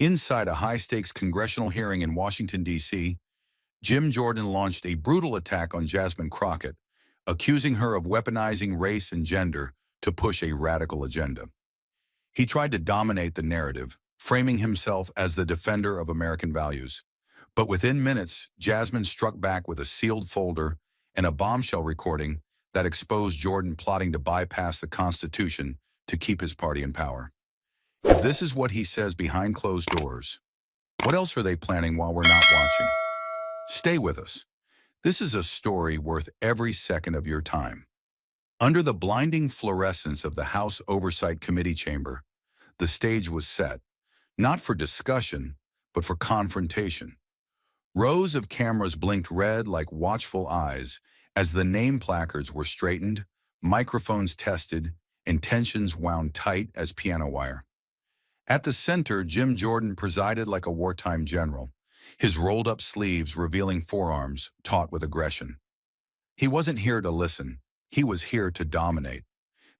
Inside a high-stakes congressional hearing in Washington, D.C., Jim Jordan launched a brutal attack on Jasmine Crockett, accusing her of weaponizing race and gender to push a radical agenda. He tried to dominate the narrative, framing himself as the defender of American values. But within minutes, Jasmine struck back with a sealed folder and a bombshell recording that exposed Jordan plotting to bypass the Constitution to keep his party in power. If this is what he says behind closed doors, what else are they planning while we're not watching? Stay with us. This is a story worth every second of your time. Under the blinding fluorescence of the House Oversight Committee chamber, the stage was set, not for discussion, but for confrontation. Rows of cameras blinked red like watchful eyes as the name placards were straightened, microphones tested, and tensions wound tight as piano wire. At the center, Jim Jordan presided like a wartime general, his rolled-up sleeves revealing forearms taut with aggression. He wasn't here to listen. He was here to dominate.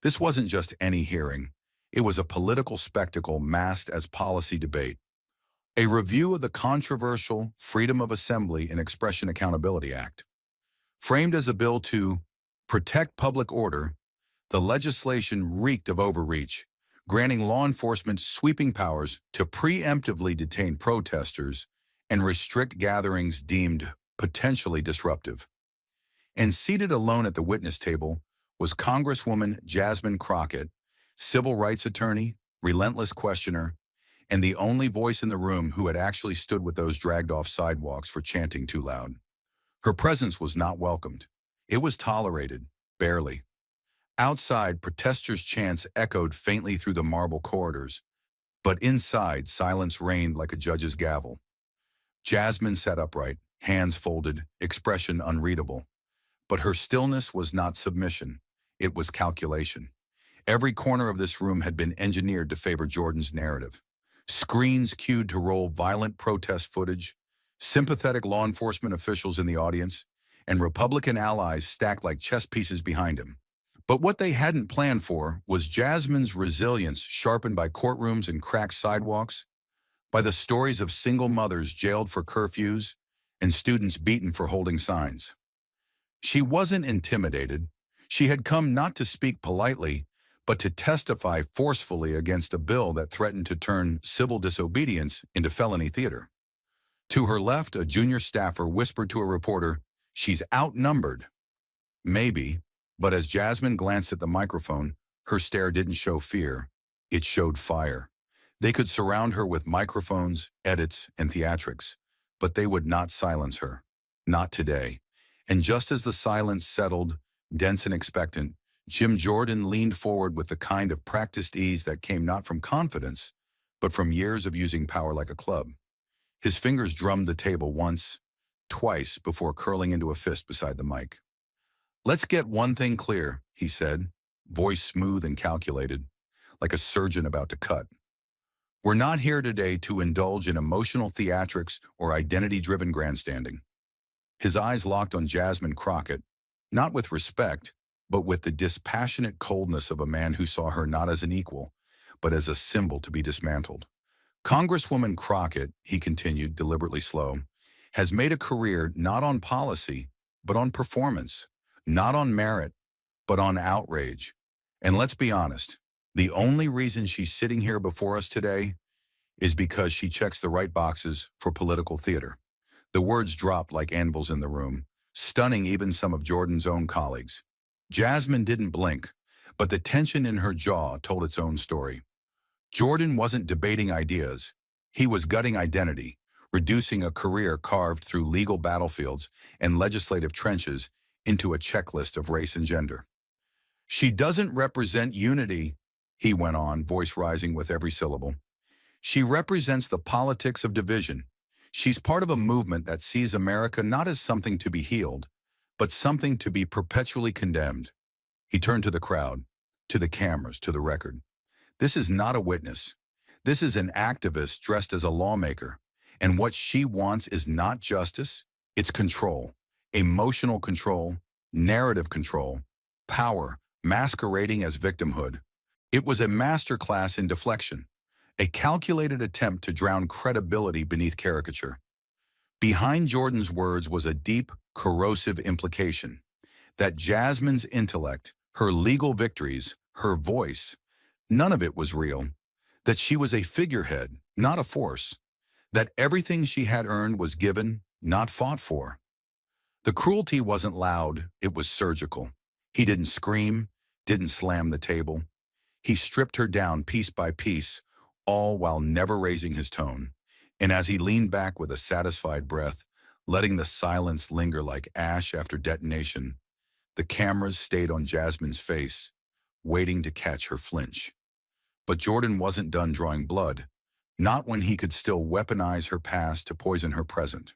This wasn't just any hearing. It was a political spectacle masked as policy debate. A review of the controversial Freedom of Assembly and Expression Accountability Act. Framed as a bill to protect public order, the legislation reeked of overreach, granting law enforcement sweeping powers to preemptively detain protesters and restrict gatherings deemed potentially disruptive. And seated alone at the witness table was Congresswoman Jasmine Crockett, civil rights attorney, relentless questioner, and the only voice in the room who had actually stood with those dragged off sidewalks for chanting too loud. Her presence was not welcomed. It was tolerated, barely. Outside, protesters' chants echoed faintly through the marble corridors, but inside, silence reigned like a judge's gavel. Jasmine sat upright, hands folded, expression unreadable. But her stillness was not submission. It was calculation. Every corner of this room had been engineered to favor Jordan's narrative. Screens cued to roll violent protest footage, sympathetic law enforcement officials in the audience, and Republican allies stacked like chess pieces behind him. But what they hadn't planned for was Jasmine's resilience sharpened by courtrooms and cracked sidewalks, by the stories of single mothers jailed for curfews and students beaten for holding signs. She wasn't intimidated. She had come not to speak politely, but to testify forcefully against a bill that threatened to turn civil disobedience into felony theater. To her left, a junior staffer whispered to a reporter, "She's outnumbered." Maybe, but as Jasmine glanced at the microphone, her stare didn't show fear. It showed fire. They could surround her with microphones, edits, and theatrics, but they would not silence her. Not today. And just as the silence settled, dense and expectant, Jim Jordan leaned forward with the kind of practiced ease that came not from confidence, but from years of using power like a club. His fingers drummed the table once, twice before curling into a fist beside the mic. "Let's get one thing clear," he said, voice smooth and calculated, like a surgeon about to cut. "We're not here today to indulge in emotional theatrics or identity-driven grandstanding." His eyes locked on Jasmine Crockett, not with respect, but with the dispassionate coldness of a man who saw her not as an equal, but as a symbol to be dismantled. "Congresswoman Crockett," he continued, deliberately slow, "has made a career not on policy, but on performance, not on merit, but on outrage. And let's be honest, the only reason she's sitting here before us today is because she checks the right boxes for political theater." The words dropped like anvils in the room, stunning even some of Jordan's own colleagues. Jasmine didn't blink, but the tension in her jaw told its own story. Jordan wasn't debating ideas. He was gutting identity, reducing a career carved through legal battlefields and legislative trenches into a checklist of race and gender. "She doesn't represent unity," he went on, voice rising with every syllable. "She represents the politics of division. She's part of a movement that sees America not as something to be healed, but something to be perpetually condemned." He turned to the crowd, to the cameras, to the record. "This is not a witness. This is an activist dressed as a lawmaker. And what she wants is not justice, it's control. Emotional control, narrative control, power, masquerading as victimhood." It was a masterclass in deflection. a calculated attempt to drown credibility beneath caricature. Behind Jordan's words was a deep, corrosive implication that Jasmine's intellect, her legal victories, her voice, none of it was real, that she was a figurehead, not a force, that everything she had earned was given, not fought for. The cruelty wasn't loud, it was surgical. He didn't scream, didn't slam the table. He stripped her down piece by piece, all while never raising his tone. And as he leaned back with a satisfied breath, letting the silence linger like ash after detonation, the cameras stayed on Jasmine's face, waiting to catch her flinch. But Jordan wasn't done drawing blood, not when he could still weaponize her past to poison her present.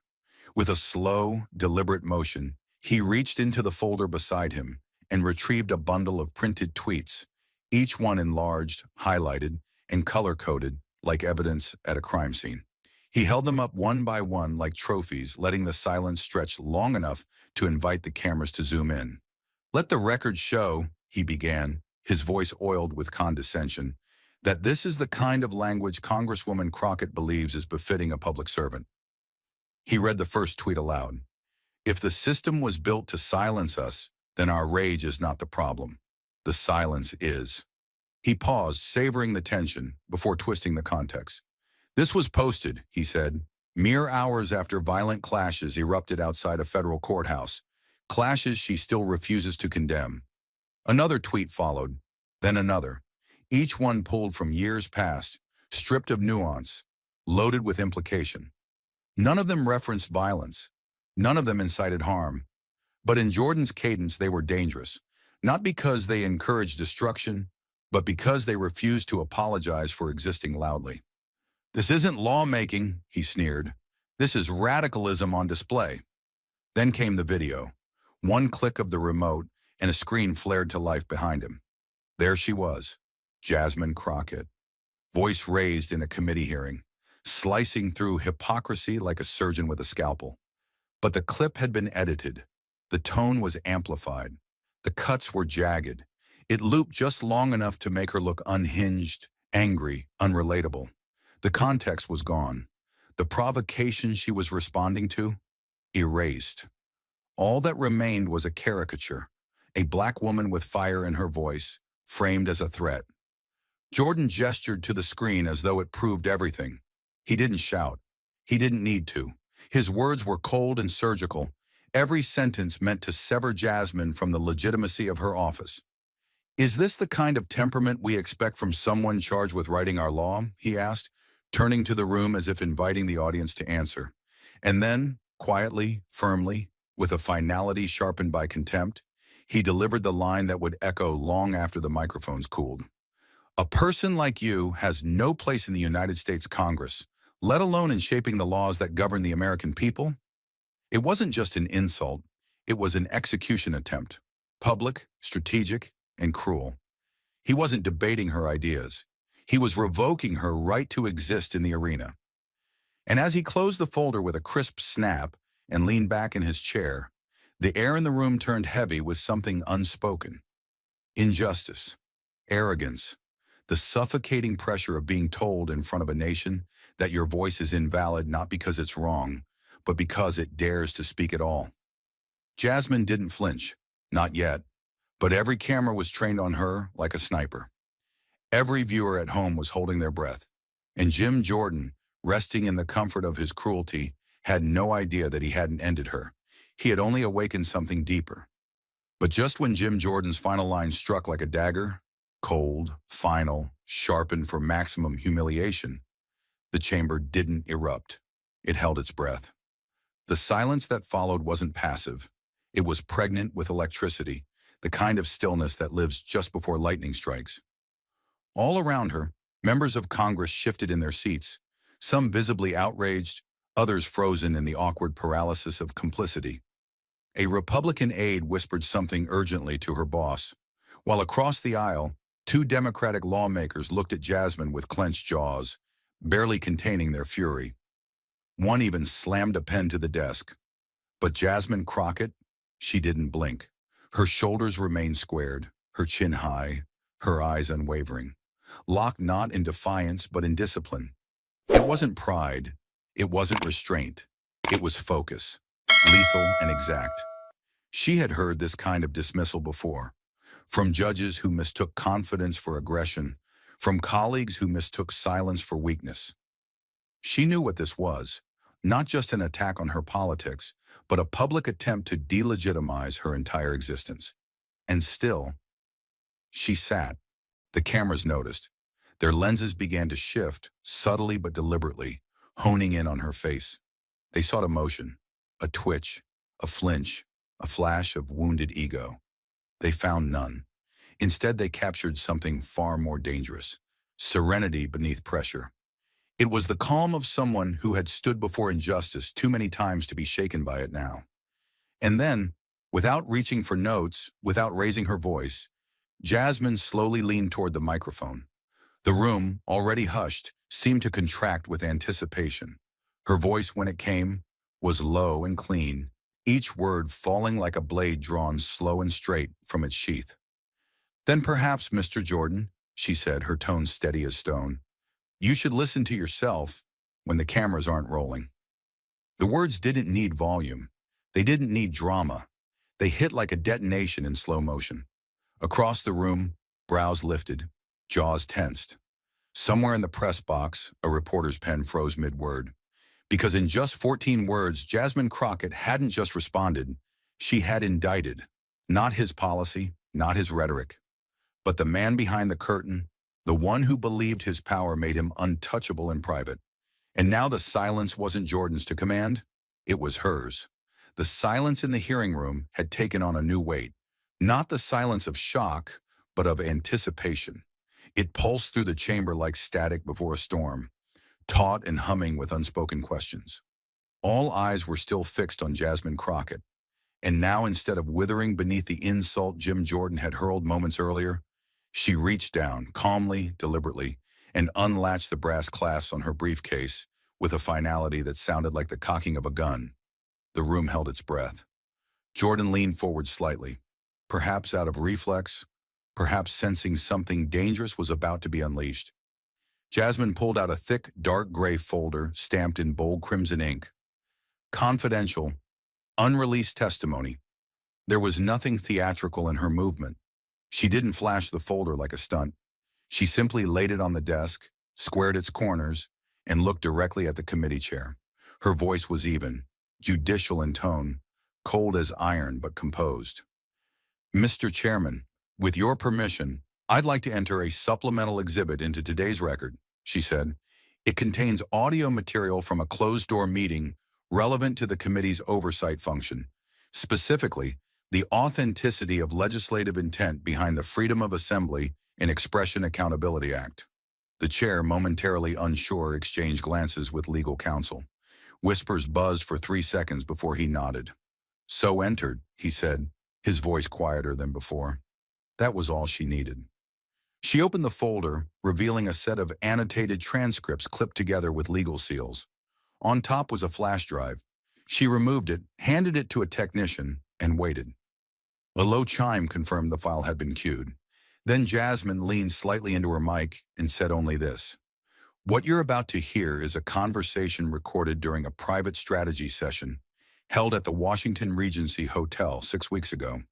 With a slow, deliberate motion, he reached into the folder beside him and retrieved a bundle of printed tweets, each one enlarged, highlighted, and color-coded like evidence at a crime scene. He held them up one by one like trophies, letting the silence stretch long enough to invite the cameras to zoom in. "Let the record show," he began, his voice oiled with condescension, "that this is the kind of language Congresswoman Crockett believes is befitting a public servant." He read the first tweet aloud. "If the system was built to silence us, then our rage is not the problem. The silence is." He paused, savoring the tension, before twisting the context. "This was posted," he said, "mere hours after violent clashes erupted outside a federal courthouse, clashes she still refuses to condemn." Another tweet followed, then another, each one pulled from years past, stripped of nuance, loaded with implication. None of them referenced violence. None of them incited harm. But in Jordan's cadence, they were dangerous, not because they encouraged destruction, but because they refused to apologize for existing loudly. "This isn't lawmaking," he sneered. "This is radicalism on display." Then came the video. One click of the remote, and a screen flared to life behind him. There she was, Jasmine Crockett, voice raised in a committee hearing, slicing through hypocrisy like a surgeon with a scalpel. But the clip had been edited. The tone was amplified. The cuts were jagged. It looped just long enough to make her look unhinged, angry, unrelatable. The context was gone. The provocation she was responding to, erased. All that remained was a caricature, a black woman with fire in her voice, framed as a threat. Jordan gestured to the screen as though it proved everything. He didn't shout. He didn't need to. His words were cold and surgical, every sentence meant to sever Jasmine from the legitimacy of her office. "Is this the kind of temperament we expect from someone charged with writing our law?" he asked, turning to the room as if inviting the audience to answer. And then, quietly, firmly, with a finality sharpened by contempt, he delivered the line that would echo long after the microphones cooled. "A person like you has no place in the United States Congress, let alone in shaping the laws that govern the American people." It wasn't just an insult, it was an execution attempt, public, strategic, and cruel. He wasn't debating her ideas. He was revoking her right to exist in the arena. And as he closed the folder with a crisp snap and leaned back in his chair, the air in the room turned heavy with something unspoken. Injustice, arrogance, the suffocating pressure of being told in front of a nation that your voice is invalid not because it's wrong, but because it dares to speak at all. Jasmine didn't flinch, not yet, but every camera was trained on her like a sniper. Every viewer at home was holding their breath, and Jim Jordan, resting in the comfort of his cruelty, had no idea that he hadn't ended her. He had only awakened something deeper. But just when Jim Jordan's final line struck like a dagger, cold, final, sharpened for maximum humiliation, the chamber didn't erupt. It held its breath. The silence that followed wasn't passive. It was pregnant with electricity, the kind of stillness that lives just before lightning strikes. All around her, members of Congress shifted in their seats, some visibly outraged, others frozen in the awkward paralysis of complicity. A Republican aide whispered something urgently to her boss, while across the aisle, two Democratic lawmakers looked at Jasmine with clenched jaws, barely containing their fury. One even slammed a pen to the desk. But Jasmine Crockett, she didn't blink. Her shoulders remained squared, her chin high, her eyes unwavering. locked not in defiance but in discipline. It wasn't pride, it wasn't restraint, it was focus, lethal and exact. She had heard this kind of dismissal before, from judges who mistook confidence for aggression, from colleagues who mistook silence for weakness. She knew what this was, not just an attack on her politics, but a public attempt to delegitimize her entire existence. And still, she sat. The cameras noticed. Their lenses began to shift, subtly but deliberately, honing in on her face. They sought emotion, a twitch, a flinch, a flash of wounded ego. They found none. Instead, they captured something far more dangerous, serenity beneath pressure. It was the calm of someone who had stood before injustice too many times to be shaken by it now. And then, without reaching for notes, without raising her voice, Jasmine slowly leaned toward the microphone. The room, already hushed, seemed to contract with anticipation. Her voice, when it came, was low and clean, each word falling like a blade drawn slow and straight from its sheath. "Then perhaps, Mr. Jordan," she said, her tone steady as stone, "you should listen to yourself when the cameras aren't rolling." The words didn't need volume. They didn't need drama. They hit like a detonation in slow motion. Across the room, brows lifted, jaws tensed. Somewhere in the press box, a reporter's pen froze mid-word. Because in just 14 words, Jasmine Crockett hadn't just responded, she had indicted. Not his policy, not his rhetoric, but the man behind the curtain, the one who believed his power made him untouchable in private. And now the silence wasn't Jordan's to command, it was hers. The silence in the hearing room had taken on a new weight. Not the silence of shock, but of anticipation. It pulsed through the chamber like static before a storm, taut and humming with unspoken questions. All eyes were still fixed on Jasmine Crockett, and now instead of withering beneath the insult Jim Jordan had hurled moments earlier, she reached down, calmly, deliberately, and unlatched the brass clasps on her briefcase with a finality that sounded like the cocking of a gun. The room held its breath. Jordan leaned forward slightly, perhaps out of reflex, perhaps sensing something dangerous was about to be unleashed. Jasmine pulled out a thick, dark gray folder stamped in bold crimson ink. Confidential, unreleased testimony. There was nothing theatrical in her movement. She didn't flash the folder like a stunt. She simply laid it on the desk, squared its corners, and looked directly at the committee chair. Her voice was even, judicial in tone, cold as iron but composed. "Mr. Chairman, with your permission, I'd like to enter a supplemental exhibit into today's record," she said. "It contains audio material from a closed-door meeting relevant to the committee's oversight function, specifically the authenticity of legislative intent behind the Freedom of Assembly and Expression Accountability Act." The chair, momentarily unsure, exchanged glances with legal counsel. Whispers buzzed for 3 seconds before he nodded. "So entered," he said, his voice quieter than before. That was all she needed. She opened the folder, revealing a set of annotated transcripts clipped together with legal seals. On top was a flash drive. She removed it, handed it to a technician, and waited. A low chime confirmed the file had been queued. Then Jasmine leaned slightly into her mic and said only this: "What you're about to hear is a conversation recorded during a private strategy session held at the Washington Regency Hotel 6 weeks ago.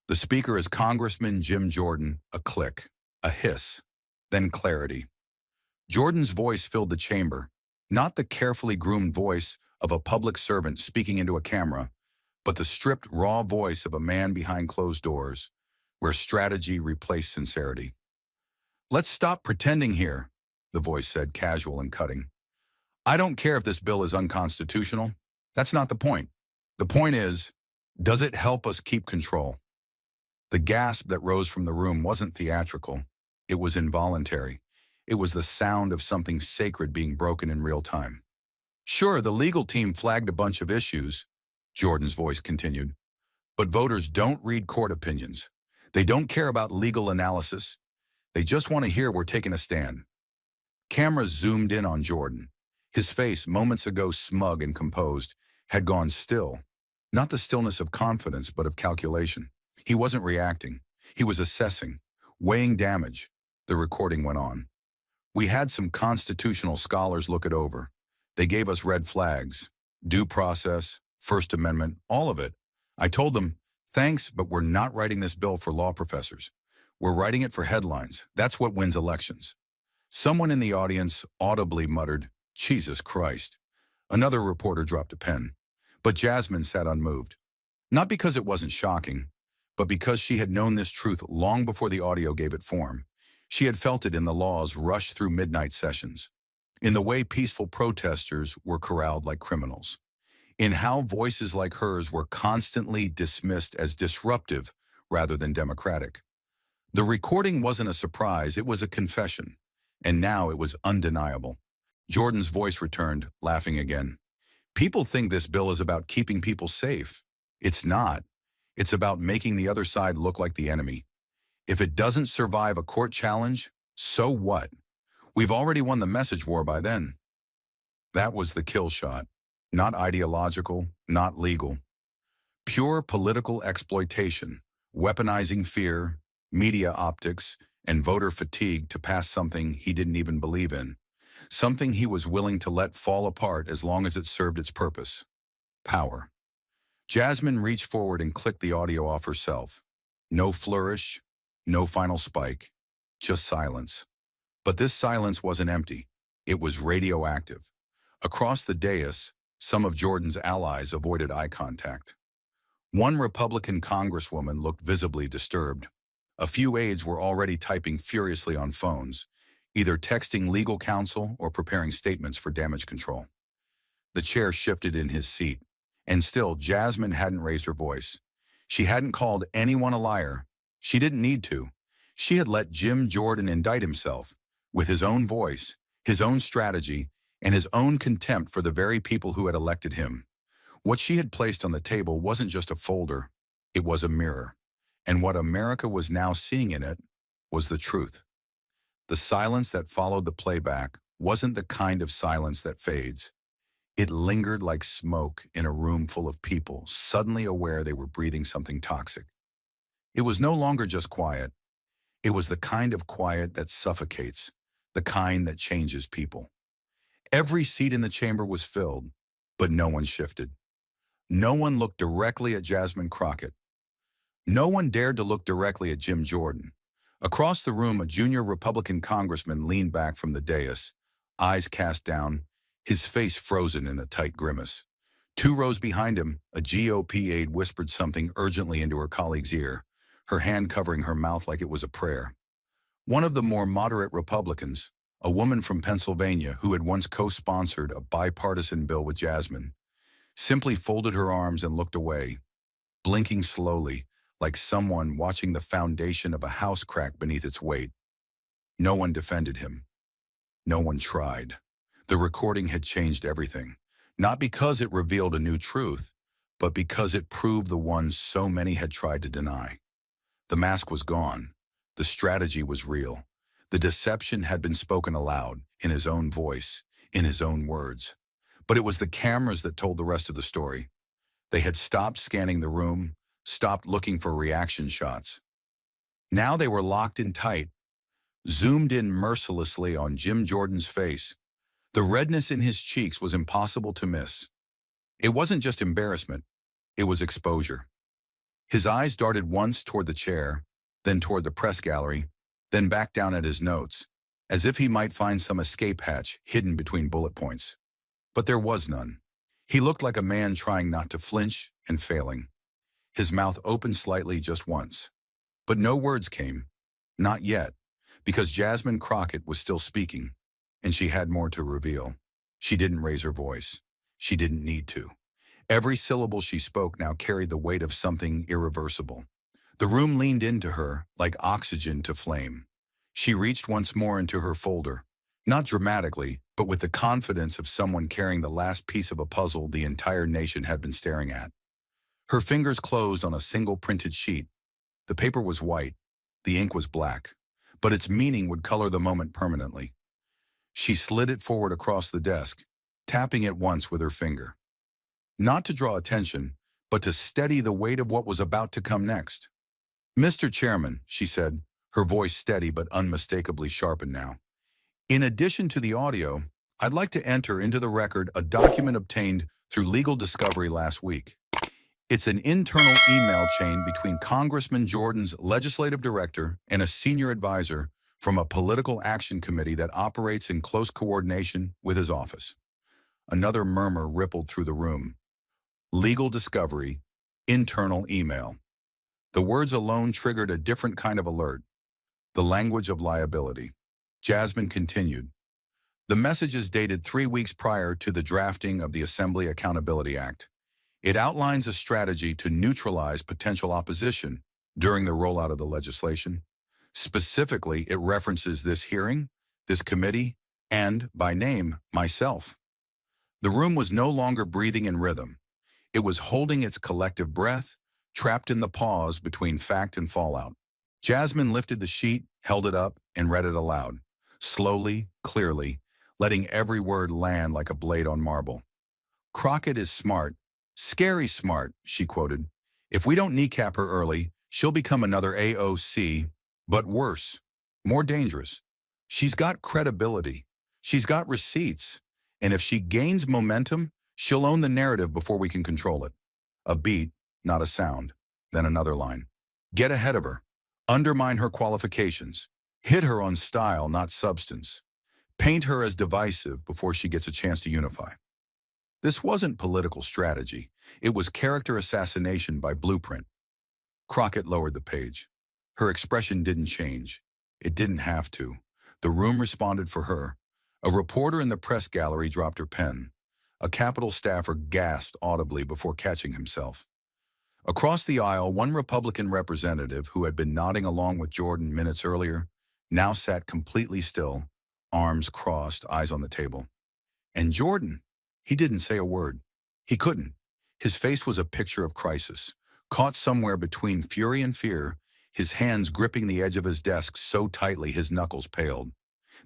The speaker is Congressman Jim Jordan." A click, a hiss, then clarity. Jordan's voice filled the chamber, not the carefully groomed voice of a public servant speaking into a camera, but the stripped, raw voice of a man behind closed doors, where strategy replaced sincerity. "Let's stop pretending here," the voice said, casual and cutting. "I don't care if this bill is unconstitutional. That's not the point. The point is, does it help us keep control?" The gasp that rose from the room wasn't theatrical. It was involuntary. It was the sound of something sacred being broken in real time. "Sure, the legal team flagged a bunch of issues," Jordan's voice continued, "but voters don't read court opinions. They don't care about legal analysis. They just want to hear we're taking a stand." Cameras zoomed in on Jordan. His face, moments ago smug and composed, had gone still. Not the stillness of confidence, but of calculation. He wasn't reacting. He was assessing, weighing damage, The recording went on. We had some constitutional scholars look it over. They gave us red flags, due process, First Amendment, all of it. I told them, thanks, but we're not writing this bill for law professors. We're writing it for headlines. That's what wins elections. Someone in the audience audibly muttered, Jesus Christ. Another reporter dropped a pen. But Jasmine sat unmoved. Not because it wasn't shocking, but because she had known this truth long before the audio gave it form. She had felt it in the laws rushed through midnight sessions, in the way peaceful protesters were corralled like criminals, in how voices like hers were constantly dismissed as disruptive rather than democratic. The recording wasn't a surprise, it was a confession, and now it was undeniable. Jordan's voice returned, laughing again. People think this bill is about keeping people safe. It's not. It's about making the other side look like the enemy. If it doesn't survive a court challenge, so what? We've already won the message war by then. That was the kill shot. Not ideological, not legal. Pure political exploitation, weaponizing fear, media optics, and voter fatigue to pass something he didn't even believe in. Something he was willing to let fall apart as long as it served its purpose. Power. Jasmine reached forward and clicked the audio off herself. No flourish, no final spike, just silence. But this silence wasn't empty. It was radioactive. Across the dais, some of Jordan's allies avoided eye contact. One Republican congresswoman looked visibly disturbed. A few aides were already typing furiously on phones, either texting legal counsel or preparing statements for damage control. The chair shifted in his seat, and still Jasmine hadn't raised her voice. She hadn't called anyone a liar. She didn't need to. She had let Jim Jordan indict himself, with his own voice, his own strategy, and his own contempt for the very people who had elected him. What she had placed on the table wasn't just a folder, it was a mirror. And what America was now seeing in it was the truth. The silence that followed the playback wasn't the kind of silence that fades. It lingered like smoke in a room full of people, suddenly aware they were breathing something toxic. It was no longer just quiet. It was the kind of quiet that suffocates, the kind that changes people. Every seat in the chamber was filled, but no one shifted. No one looked directly at Jasmine Crockett. No one dared to look directly at Jim Jordan. Across the room, a junior Republican congressman leaned back from the dais, eyes cast down, his face frozen in a tight grimace. 2 rows behind him, a GOP aide whispered something urgently into her colleague's ear, her hand covering her mouth like it was a prayer. One of the more moderate Republicans, a woman from Pennsylvania who had once co-sponsored a bipartisan bill with Jasmine, simply folded her arms and looked away, blinking slowly, like someone watching the foundation of a house crack beneath its weight. No one defended him. No one tried. The recording had changed everything, not because it revealed a new truth, but because it proved the ones so many had tried to deny. The mask was gone. The strategy was real. The deception had been spoken aloud, in his own voice, in his own words. But it was the cameras that told the rest of the story. They had stopped scanning the room, stopped looking for reaction shots. Now they were locked in tight, zoomed in mercilessly on Jim Jordan's face. The redness in his cheeks was impossible to miss. It wasn't just embarrassment, it was exposure. His eyes darted once toward the chair, then toward the press gallery, then back down at his notes, as if he might find some escape hatch hidden between bullet points. But there was none. He looked like a man trying not to flinch and failing. His mouth opened slightly just once. But no words came. Not yet, because Jasmine Crockett was still speaking, and she had more to reveal. She didn't raise her voice. She didn't need to. Every syllable she spoke now carried the weight of something irreversible. The room leaned into her like oxygen to flame. She reached once more into her folder, not dramatically, but with the confidence of someone carrying the last piece of a puzzle the entire nation had been staring at. Her fingers closed on a single printed sheet. The paper was white, the ink was black, but its meaning would color the moment permanently. She slid it forward across the desk, tapping it once with her finger. Not to draw attention, but to steady the weight of what was about to come next. "Mr. Chairman," she said, her voice steady but unmistakably sharpened now. In addition to the audio, I'd like to enter into the record a document obtained through legal discovery last week. It's an internal email chain between Congressman Jordan's legislative director and a senior advisor from a political action committee that operates in close coordination with his office. Another murmur rippled through the room. Legal discovery, internal email. The words alone triggered a different kind of alert. The language of liability. Jasmine continued. The message is dated 3 weeks prior to the drafting of the Assembly Accountability Act. It outlines a strategy to neutralize potential opposition during the rollout of the legislation. Specifically, it references this hearing, this committee, and, by name, myself. The room was no longer breathing in rhythm. It was holding its collective breath, trapped in the pause between fact and fallout. Jasmine lifted the sheet, held it up, and read it aloud, slowly, clearly, letting every word land like a blade on marble. Crockett is smart, scary smart, she quoted. If we don't kneecap her early, she'll become another AOC, but worse, more dangerous. She's got credibility. She's got receipts. And if she gains momentum, she'll own the narrative before we can control it. A beat, not a sound. Then another line. Get ahead of her. Undermine her qualifications. Hit her on style, not substance. Paint her as divisive before she gets a chance to unify. This wasn't political strategy. It was character assassination by blueprint. Crockett lowered the page. Her expression didn't change. It didn't have to. The room responded for her. A reporter in the press gallery dropped her pen. A Capitol staffer gasped audibly before catching himself. Across the aisle, one Republican representative who had been nodding along with Jordan minutes earlier now sat completely still, arms crossed, eyes on the table. And Jordan, he didn't say a word. He couldn't. His face was a picture of crisis, caught somewhere between fury and fear, his hands gripping the edge of his desk so tightly his knuckles paled.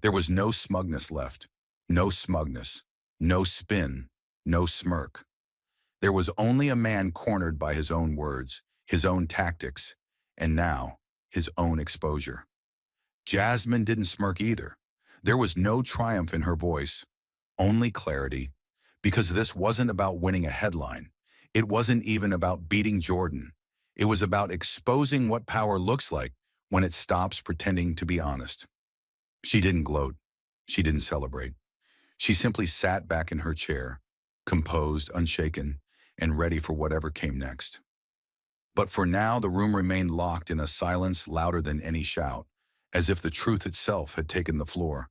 There was no smugness left. No smugness. No spin. No smirk. There was only a man cornered by his own words, his own tactics, and now, his own exposure. Jasmine didn't smirk either. There was no triumph in her voice, only clarity, because this wasn't about winning a headline. It wasn't even about beating Jordan. It was about exposing what power looks like when it stops pretending to be honest. She didn't gloat. She didn't celebrate. She simply sat back in her chair, composed, unshaken, and ready for whatever came next. But for now, the room remained locked in a silence louder than any shout, as if the truth itself had taken the floor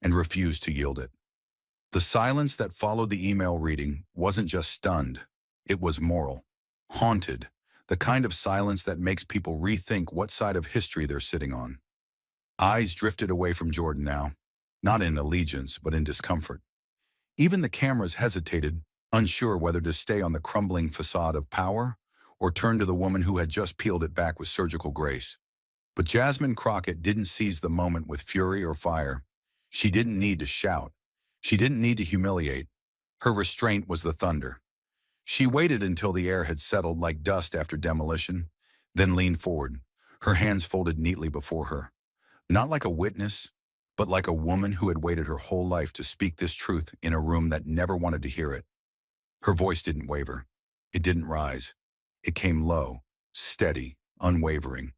and refused to yield it. The silence that followed the email reading wasn't just stunned, it was moral, haunted, the kind of silence that makes people rethink what side of history they're sitting on. Eyes drifted away from Jordan now, not in allegiance, but in discomfort. Even the cameras hesitated, unsure whether to stay on the crumbling facade of power or turn to the woman who had just peeled it back with surgical grace. But Jasmine Crockett didn't seize the moment with fury or fire. She didn't need to shout. She didn't need to humiliate. Her restraint was the thunder. She waited until the air had settled like dust after demolition, then leaned forward, her hands folded neatly before her. Not like a witness, but like a woman who had waited her whole life to speak this truth in a room that never wanted to hear it. Her voice didn't waver. It didn't rise. It came low, steady, unwavering.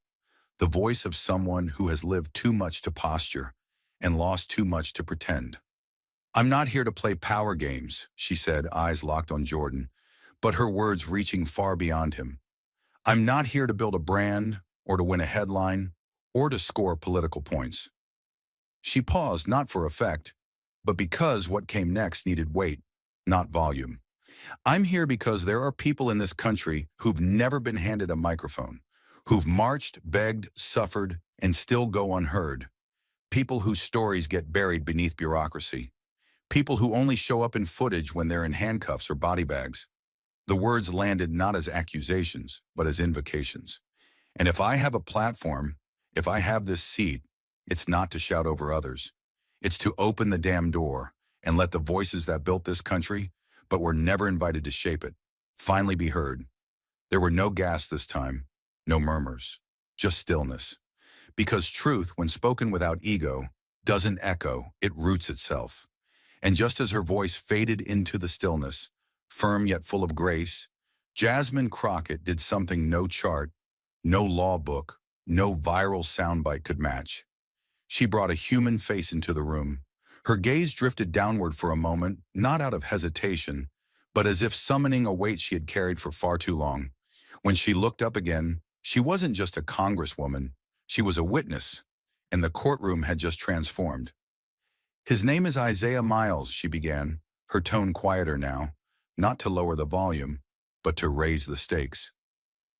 The voice of someone who has lived too much to posture and lost too much to pretend. I'm not here to play power games, she said, eyes locked on Jordan, but her words reaching far beyond him. I'm not here to build a brand or to win a headline or to score political points. She paused not for effect, but because what came next needed weight, not volume. I'm here because there are people in this country who've never been handed a microphone, who've marched, begged, suffered, and still go unheard. People whose stories get buried beneath bureaucracy. People who only show up in footage when they're in handcuffs or body bags. The words landed not as accusations, but as invocations. And if I have a platform, if I have this seat, it's not to shout over others. It's to open the damn door and let the voices that built this country, but were never invited to shape it, finally be heard. There were no gasps this time, no murmurs, just stillness. Because truth, when spoken without ego, doesn't echo, it roots itself. And just as her voice faded into the stillness, firm yet full of grace, Jasmine Crockett did something no chart, no law book, no viral soundbite could match. She brought a human face into the room. Her gaze drifted downward for a moment, not out of hesitation, but as if summoning a weight she had carried for far too long. When she looked up again, she wasn't just a congresswoman, she was a witness, and the courtroom had just transformed. "His name is Isaiah Miles," she began, her tone quieter now, not to lower the volume, but to raise the stakes.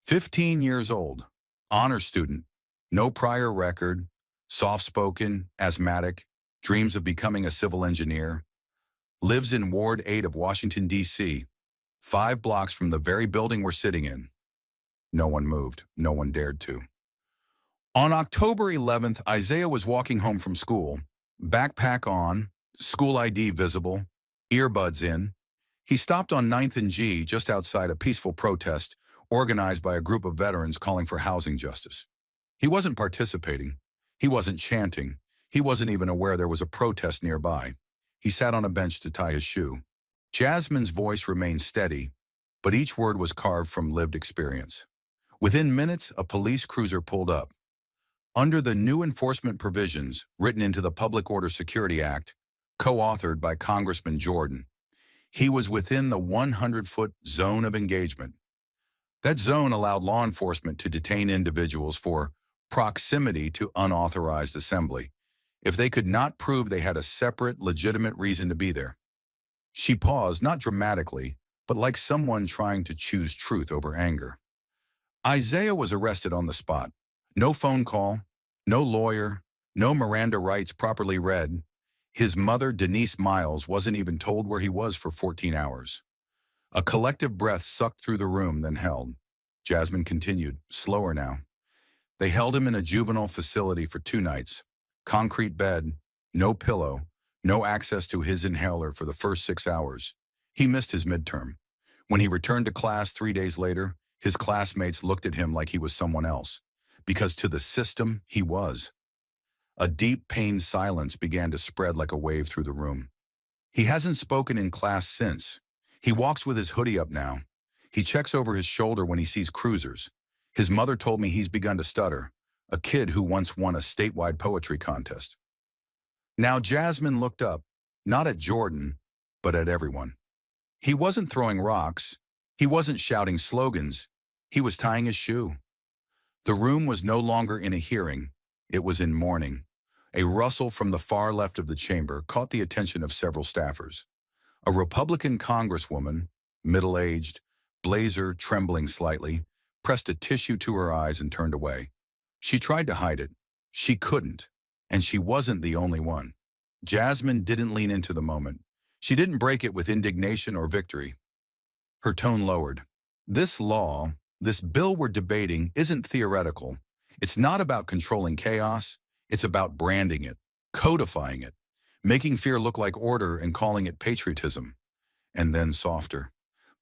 15 years old, honor student, no prior record, soft-spoken, asthmatic, dreams of becoming a civil engineer, lives in Ward 8 of Washington, D.C., 5 blocks from the very building we're sitting in. No one moved. No one dared to. On October 11th, Isaiah was walking home from school, backpack on, school ID visible, earbuds in. He stopped on 9th and G just outside a peaceful protest organized by a group of veterans calling for housing justice. He wasn't participating. He wasn't chanting. He wasn't even aware there was a protest nearby. He sat on a bench to tie his shoe. Jasmine's voice remained steady, but each word was carved from lived experience. Within minutes, a police cruiser pulled up. Under the new enforcement provisions written into the Public Order Security Act, co-authored by Congressman Jordan, he was within the 100-foot zone of engagement. That zone allowed law enforcement to detain individuals for proximity to unauthorized assembly if they could not prove they had a separate, legitimate reason to be there. She paused, not dramatically, but like someone trying to choose truth over anger. Isaiah was arrested on the spot. No phone call, no lawyer, no Miranda rights properly read. His mother, Denise Miles, wasn't even told where he was for 14 hours. A collective breath sucked through the room, then held. Jasmine continued, slower now. They held him in a juvenile facility for 2 nights. Concrete bed, no pillow, no access to his inhaler for the first 6 hours. He missed his midterm. When he returned to class 3 days later, his classmates looked at him like he was someone else, because to the system, he was. A deep, pained silence began to spread like a wave through the room. He hasn't spoken in class since. He walks with his hoodie up now. He checks over his shoulder when he sees cruisers. His mother told me he's begun to stutter, a kid who once won a statewide poetry contest. Now Jasmine looked up, not at Jordan, but at everyone. He wasn't throwing rocks. He wasn't shouting slogans. He was tying his shoe. The room was no longer in a hearing. It was in mourning. A rustle from the far left of the chamber caught the attention of several staffers. A Republican congresswoman, middle-aged, blazer trembling slightly, pressed a tissue to her eyes and turned away. She tried to hide it. She couldn't, and she wasn't the only one. Jasmine didn't lean into the moment. She didn't break it with indignation or victory. Her tone lowered. This law, this bill we're debating, isn't theoretical. It's not about controlling chaos. It's about branding it, codifying it, making fear look like order and calling it patriotism. And then softer.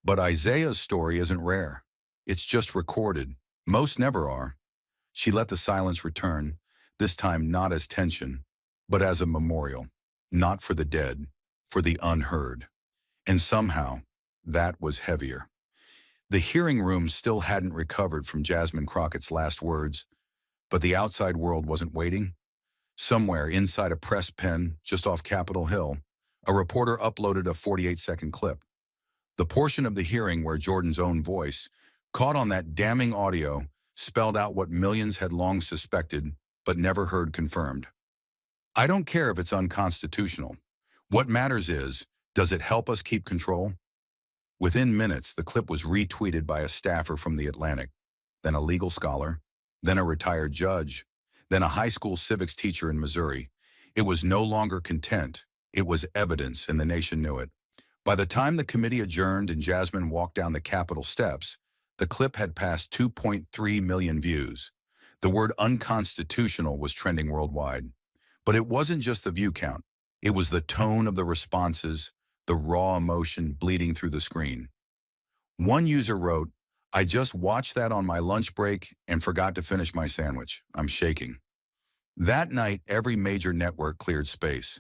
But Isaiah's story isn't rare. It's just recorded. Most never are. She let the silence return, this time not as tension, but as a memorial. Not for the dead, for the unheard. And somehow, that was heavier. The hearing room still hadn't recovered from Jasmine Crockett's last words, but the outside world wasn't waiting. Somewhere inside a press pen just off Capitol Hill, a reporter uploaded a 48-second clip. The portion of the hearing where Jordan's own voice, caught on that damning audio, spelled out what millions had long suspected but never heard confirmed. I don't care if it's unconstitutional. What matters is, does it help us keep control? Within minutes, the clip was retweeted by a staffer from The Atlantic, then a legal scholar, then a retired judge, then a high school civics teacher in Missouri. It was no longer content. It was evidence, and the nation knew it. By the time the committee adjourned and Jasmine walked down the Capitol steps, the clip had passed 2.3 million views. The word unconstitutional was trending worldwide. But it wasn't just the view count. It was the tone of the responses, the raw emotion bleeding through the screen. One user wrote, "I just watched that on my lunch break and forgot to finish my sandwich. I'm shaking." That night, every major network cleared space.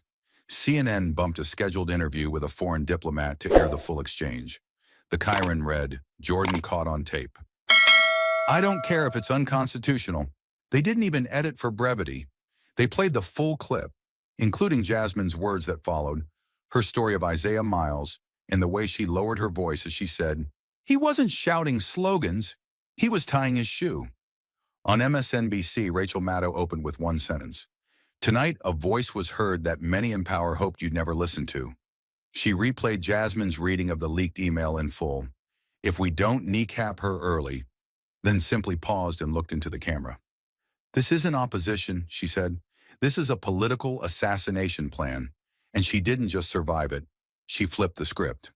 CNN bumped a scheduled interview with a foreign diplomat to air the full exchange. The Chiron read, Jordan caught on tape. I don't care if it's unconstitutional. They didn't even edit for brevity. They played the full clip, including Jasmine's words that followed, her story of Isaiah Miles, and the way she lowered her voice as she said, he wasn't shouting slogans, he was tying his shoe. On MSNBC, Rachel Maddow opened with one sentence. Tonight, a voice was heard that many in power hoped you'd never listen to. She replayed Jasmine's reading of the leaked email in full. If we don't kneecap her early, then simply paused and looked into the camera. This isn't opposition, she said. This is a political assassination plan, and she didn't just survive it, she flipped the script.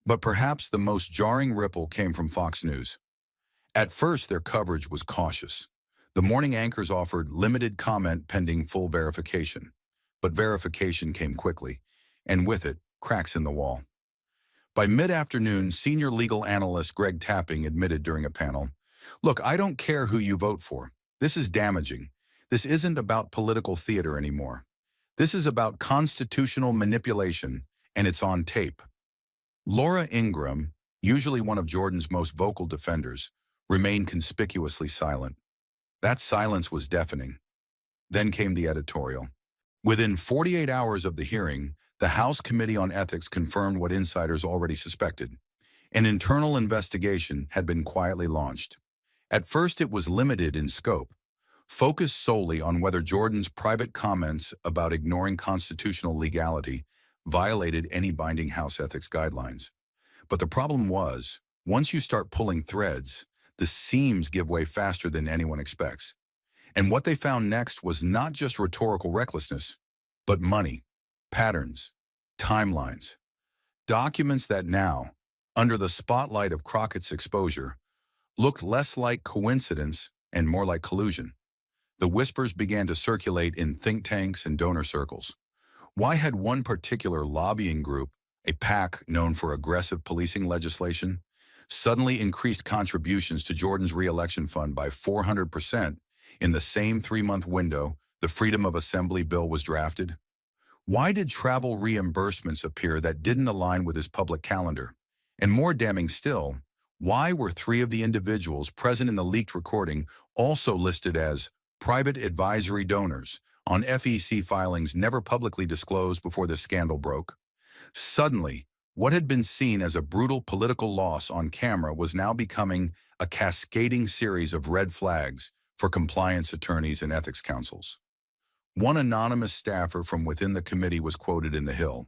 But perhaps the most jarring ripple came from Fox News. At first, their coverage was cautious. The morning anchors offered limited comment pending full verification. But verification came quickly, and with it, cracks in the wall. By mid-afternoon, senior legal analyst Greg Tapping admitted during a panel, look, I don't care who you vote for. This is damaging. This isn't about political theater anymore. This is about constitutional manipulation, and it's on tape. Laura Ingraham, usually one of Jordan's most vocal defenders, remained conspicuously silent. That silence was deafening. Then came the editorial. Within 48 hours of the hearing, the House Committee on Ethics confirmed what insiders already suspected. An internal investigation had been quietly launched. At first, it was limited in scope, focused solely on whether Jordan's private comments about ignoring constitutional legality violated any binding House ethics guidelines. But the problem was, once you start pulling threads, the seams give way faster than anyone expects. And what they found next was not just rhetorical recklessness, but money, patterns, timelines, documents that now, under the spotlight of Crockett's exposure, looked less like coincidence and more like collusion. The whispers began to circulate in think tanks and donor circles. Why had one particular lobbying group, a PAC known for aggressive policing legislation, suddenly increased contributions to Jordan's re-election fund by 400% in the same 3-month window the Freedom of Assembly bill was drafted? Why did travel reimbursements appear that didn't align with his public calendar? And more damning still, why were 3 of the individuals present in the leaked recording also listed as private advisory donors on FEC filings never publicly disclosed before the scandal broke? Suddenly, what had been seen as a brutal political loss on camera was now becoming a cascading series of red flags for compliance attorneys and ethics counsels. One anonymous staffer from within the committee was quoted in The Hill.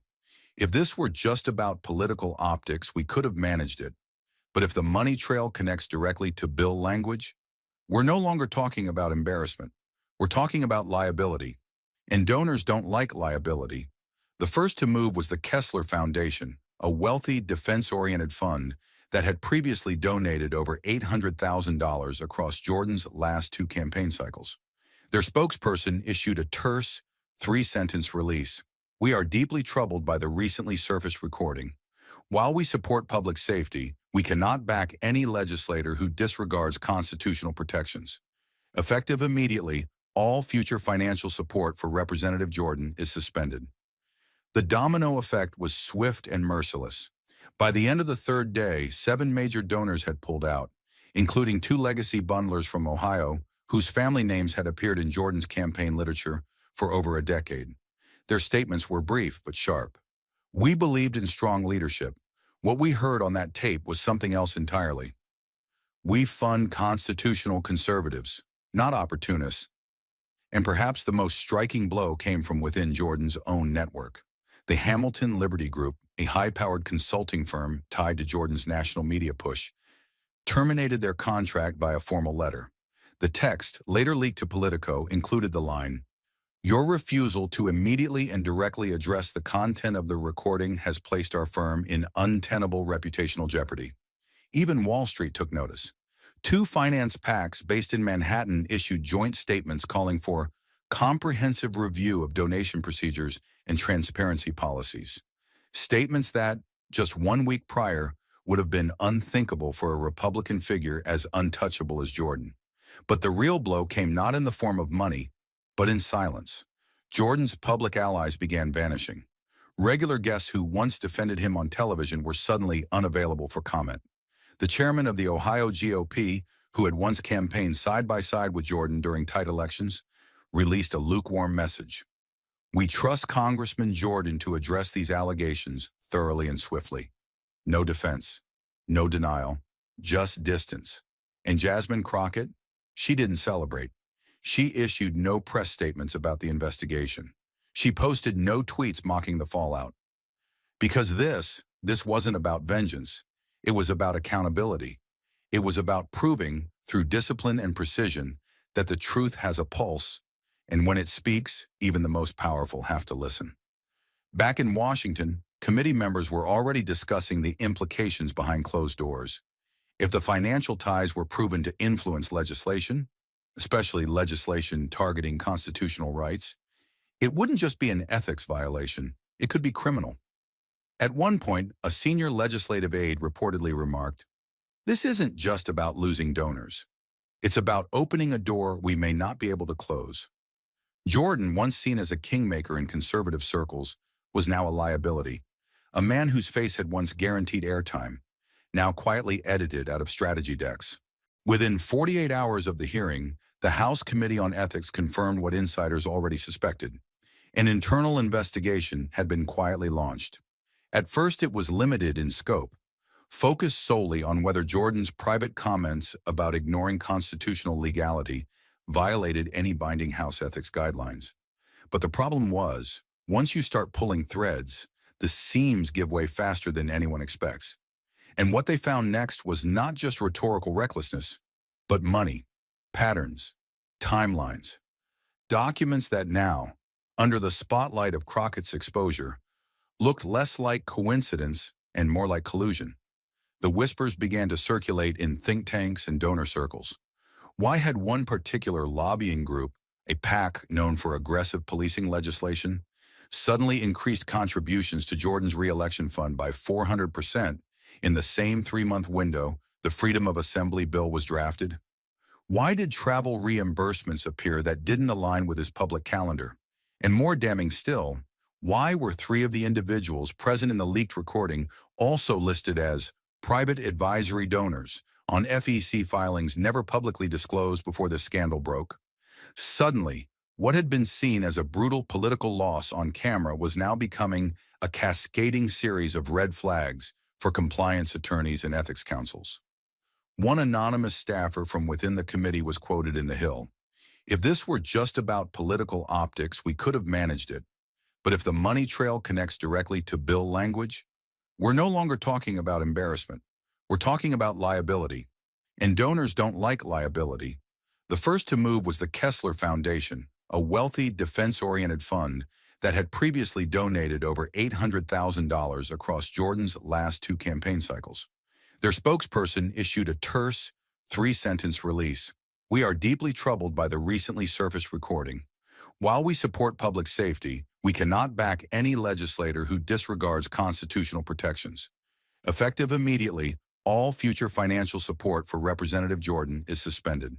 If this were just about political optics, we could have managed it. But if the money trail connects directly to bill language, we're no longer talking about embarrassment. We're talking about liability. And donors don't like liability. The first to move was the Kessler Foundation, a wealthy, defense-oriented fund that had previously donated over $800,000 across Jordan's last 2 campaign cycles. Their spokesperson issued a terse, 3-sentence release. We are deeply troubled by the recently surfaced recording. While we support public safety, we cannot back any legislator who disregards constitutional protections. Effective immediately, all future financial support for Representative Jordan is suspended. The domino effect was swift and merciless. By the end of the 3rd day, 7 major donors had pulled out, including 2 legacy bundlers from Ohio, whose family names had appeared in Jordan's campaign literature for over a decade. Their statements were brief but sharp. We believed in strong leadership. What we heard on that tape was something else entirely. We fund constitutional conservatives, not opportunists. And perhaps the most striking blow came from within Jordan's own network. The Hamilton Liberty Group, a high-powered consulting firm tied to Jordan's national media push, terminated their contract by a formal letter. The text, later leaked to Politico, included the line, "Your refusal to immediately and directly address the content of the recording has placed our firm in untenable reputational jeopardy." Even Wall Street took notice. 2 finance PACs based in Manhattan issued joint statements calling for comprehensive review of donation procedures and transparency policies. Statements that, just 1 week prior, would have been unthinkable for a Republican figure as untouchable as Jordan. But the real blow came not in the form of money, But in silence, Jordan's public allies began vanishing. Regular guests who once defended him on television were suddenly unavailable for comment. The chairman of the Ohio GOP, who had once campaigned side by side with Jordan during tight elections, released a lukewarm message. "We trust Congressman Jordan to address these allegations thoroughly and swiftly. No defense, no denial, just distance." And Jasmine Crockett, she didn't celebrate. She issued no press statements about the investigation. She posted no tweets mocking the fallout. Because this wasn't about vengeance. It was about accountability. It was about proving, through discipline and precision, that the truth has a pulse, and when it speaks, even the most powerful have to listen. Back in Washington, committee members were already discussing the implications behind closed doors. If the financial ties were proven to influence legislation, especially legislation targeting constitutional rights, it wouldn't just be an ethics violation, it could be criminal. At one point, a senior legislative aide reportedly remarked, "This isn't just about losing donors. It's about opening a door we may not be able to close." Jordan, once seen as a kingmaker in conservative circles, was now a liability. A man whose face had once guaranteed airtime, now quietly edited out of strategy decks. Within 48 hours of the hearing, the House Committee on Ethics confirmed what insiders already suspected. An internal investigation had been quietly launched. At first, it was limited in scope, focused solely on whether Jordan's private comments about ignoring constitutional legality violated any binding House ethics guidelines. But the problem was, once you start pulling threads, the seams give way faster than anyone expects. And what they found next was not just rhetorical recklessness, but money, patterns, timelines, documents that now, under the spotlight of Crockett's exposure, looked less like coincidence and more like collusion. The whispers began to circulate in think tanks and donor circles. Why had one particular lobbying group, a PAC known for aggressive policing legislation, suddenly increased contributions to Jordan's re-election fund by 400% in the same 3-month window the Freedom of Assembly bill was drafted? Why did travel reimbursements appear that didn't align with his public calendar? And more damning still, why were 3 of the individuals present in the leaked recording also listed as private advisory donors on FEC filings never publicly disclosed before the scandal broke? Suddenly, what had been seen as a brutal political loss on camera was now becoming a cascading series of red flags for compliance attorneys and ethics counsels. One anonymous staffer from within the committee was quoted in The Hill. "If this were just about political optics, we could have managed it. But if the money trail connects directly to bill language, we're no longer talking about embarrassment. We're talking about liability. And donors don't like liability." The first to move was the Kessler Foundation, a wealthy, defense-oriented fund that had previously donated over $800,000 across Jordan's last 2 campaign cycles. Their spokesperson issued a terse, 3-sentence release. "We are deeply troubled by the recently surfaced recording. While we support public safety, we cannot back any legislator who disregards constitutional protections. Effective immediately, all future financial support for Representative Jordan is suspended."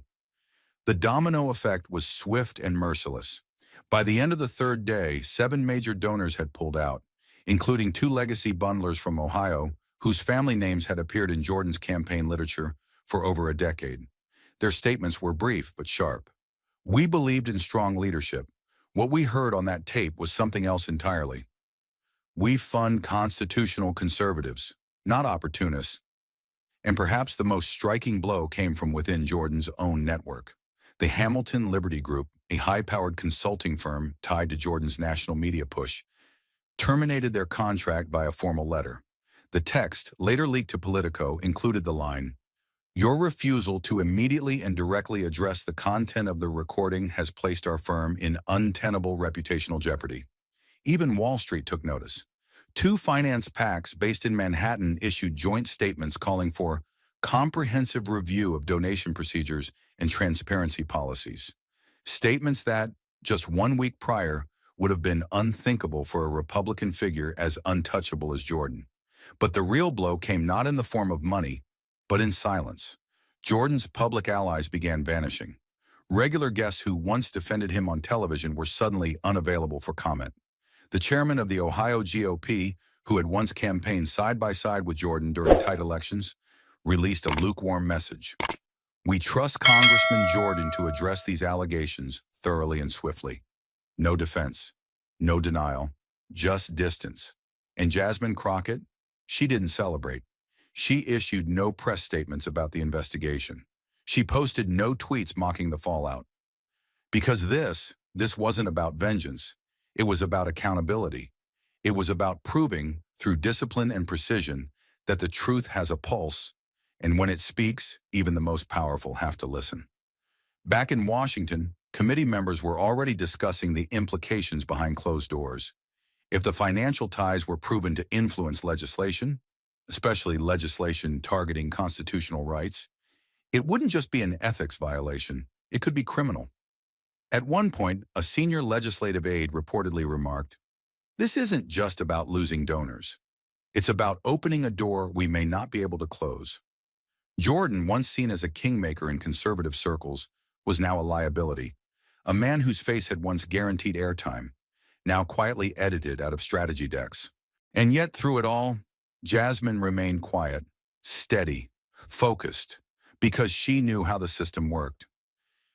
The domino effect was swift and merciless. By the end of the 3rd day, 7 major donors had pulled out, including 2 legacy bundlers from Ohio, whose family names had appeared in Jordan's campaign literature for over a decade. Their statements were brief but sharp. "We believed in strong leadership. What we heard on that tape was something else entirely. We fund constitutional conservatives, not opportunists." And perhaps the most striking blow came from within Jordan's own network. The Hamilton Liberty Group, a high-powered consulting firm tied to Jordan's national media push, terminated their contract via formal letter. The text, later leaked to Politico, included the line, "Your refusal to immediately and directly address the content of the recording has placed our firm in untenable reputational jeopardy." Even Wall Street took notice. 2 finance PACs based in Manhattan issued joint statements calling for comprehensive review of donation procedures and transparency policies. Statements that, just 1 week prior, would have been unthinkable for a Republican figure as untouchable as Jordan. But the real blow came not in the form of money, but in silence. Jordan's public allies began vanishing. Regular guests who once defended him on television were suddenly unavailable for comment. The chairman of the Ohio GOP, who had once campaigned side by side with Jordan during tight elections, released a lukewarm message. "We trust Congressman Jordan to address these allegations thoroughly and swiftly. No defense, no denial, just distance." And Jasmine Crockett, she didn't celebrate. She issued no press statements about the investigation. She posted no tweets mocking the fallout. Because this wasn't about vengeance. It was about accountability. It was about proving, through discipline and precision, that the truth has a pulse, and when it speaks, even the most powerful have to listen. Back in Washington, committee members were already discussing the implications behind closed doors. If the financial ties were proven to influence legislation, especially legislation targeting constitutional rights, it wouldn't just be an ethics violation, it could be criminal. At one point, a senior legislative aide reportedly remarked, "This isn't just about losing donors. It's about opening a door we may not be able to close." Jordan, once seen as a kingmaker in conservative circles, was now a liability. A man whose face had once guaranteed airtime, now quietly edited out of strategy decks. And yet, through it all, Jasmine remained quiet, steady, focused, because she knew how the system worked.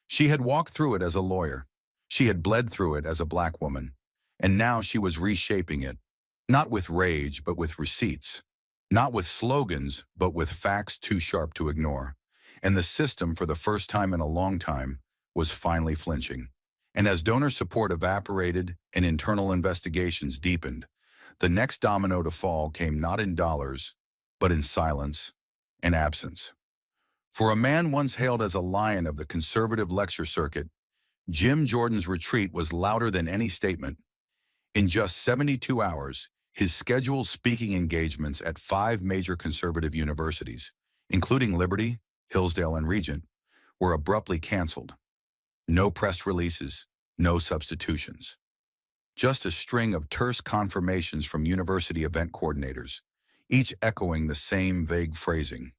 She had walked through it as a lawyer. She had bled through it as a black woman. And now she was reshaping it, not with rage, but with receipts. Not with slogans, but with facts too sharp to ignore. And the system, for the first time in a long time, was finally flinching. And as donor support evaporated and internal investigations deepened, the next domino to fall came not in dollars, but in silence and absence. For a man once hailed as a lion of the conservative lecture circuit, Jim Jordan's retreat was louder than any statement. In just 72 hours, his scheduled speaking engagements at 5 major conservative universities, including Liberty, Hillsdale, and Regent, were abruptly canceled. No press releases, no substitutions. Just a string of terse confirmations from university event coordinators, each echoing the same vague phrasing.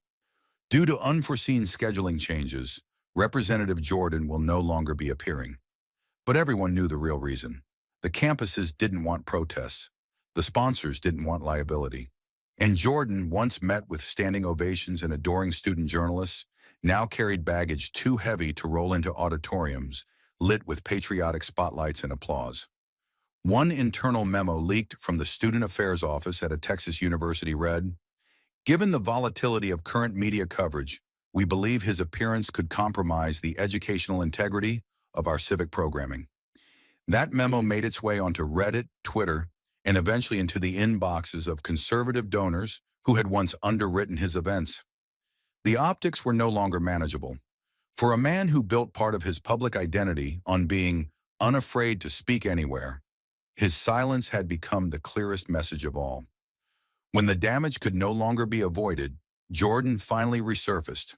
Due to unforeseen scheduling changes, Representative Jordan will no longer be appearing. But everyone knew the real reason. The campuses didn't want protests. The sponsors didn't want liability. And Jordan, once met with standing ovations and adoring student journalists, now carried baggage too heavy to roll into auditoriums, lit with patriotic spotlights and applause. One internal memo leaked from the Student Affairs Office at a Texas university read, "Given the volatility of current media coverage, we believe his appearance could compromise the educational integrity of our civic programming." That memo made its way onto Reddit, Twitter, and eventually into the inboxes of conservative donors who had once underwritten his events. The optics were no longer manageable. For a man who built part of his public identity on being unafraid to speak anywhere, his silence had become the clearest message of all. When the damage could no longer be avoided, Jordan finally resurfaced,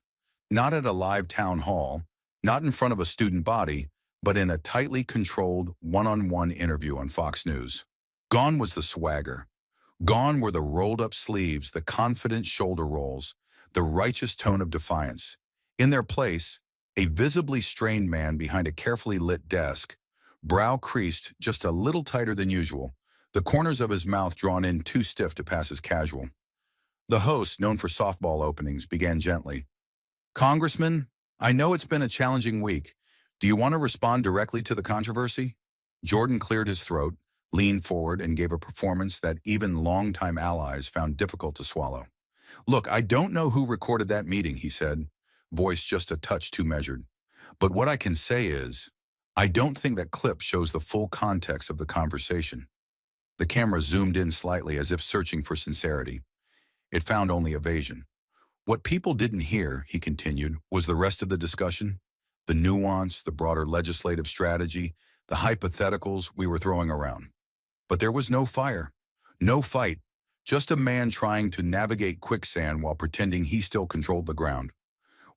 not at a live town hall, not in front of a student body, but in a tightly controlled one-on-one interview on Fox News. Gone was the swagger. Gone were the rolled-up sleeves, the confident shoulder rolls, the righteous tone of defiance. In their place, a visibly strained man behind a carefully lit desk, brow creased just a little tighter than usual, the corners of his mouth drawn in too stiff to pass as casual. The host, known for softball openings, began gently. "Congressman, I know it's been a challenging week. Do you want to respond directly to the controversy?" Jordan cleared his throat, leaned forward, and gave a performance that even longtime allies found difficult to swallow. "Look, I don't know who recorded that meeting," he said, voice just a touch too measured. "But what I can say is, I don't think that clip shows the full context of the conversation." The camera zoomed in slightly as if searching for sincerity. It found only evasion. "What people didn't hear," he continued, "was the rest of the discussion. The nuance, the broader legislative strategy, the hypotheticals we were throwing around. But there was no fire, no fight, just a man trying to navigate quicksand while pretending he still controlled the ground.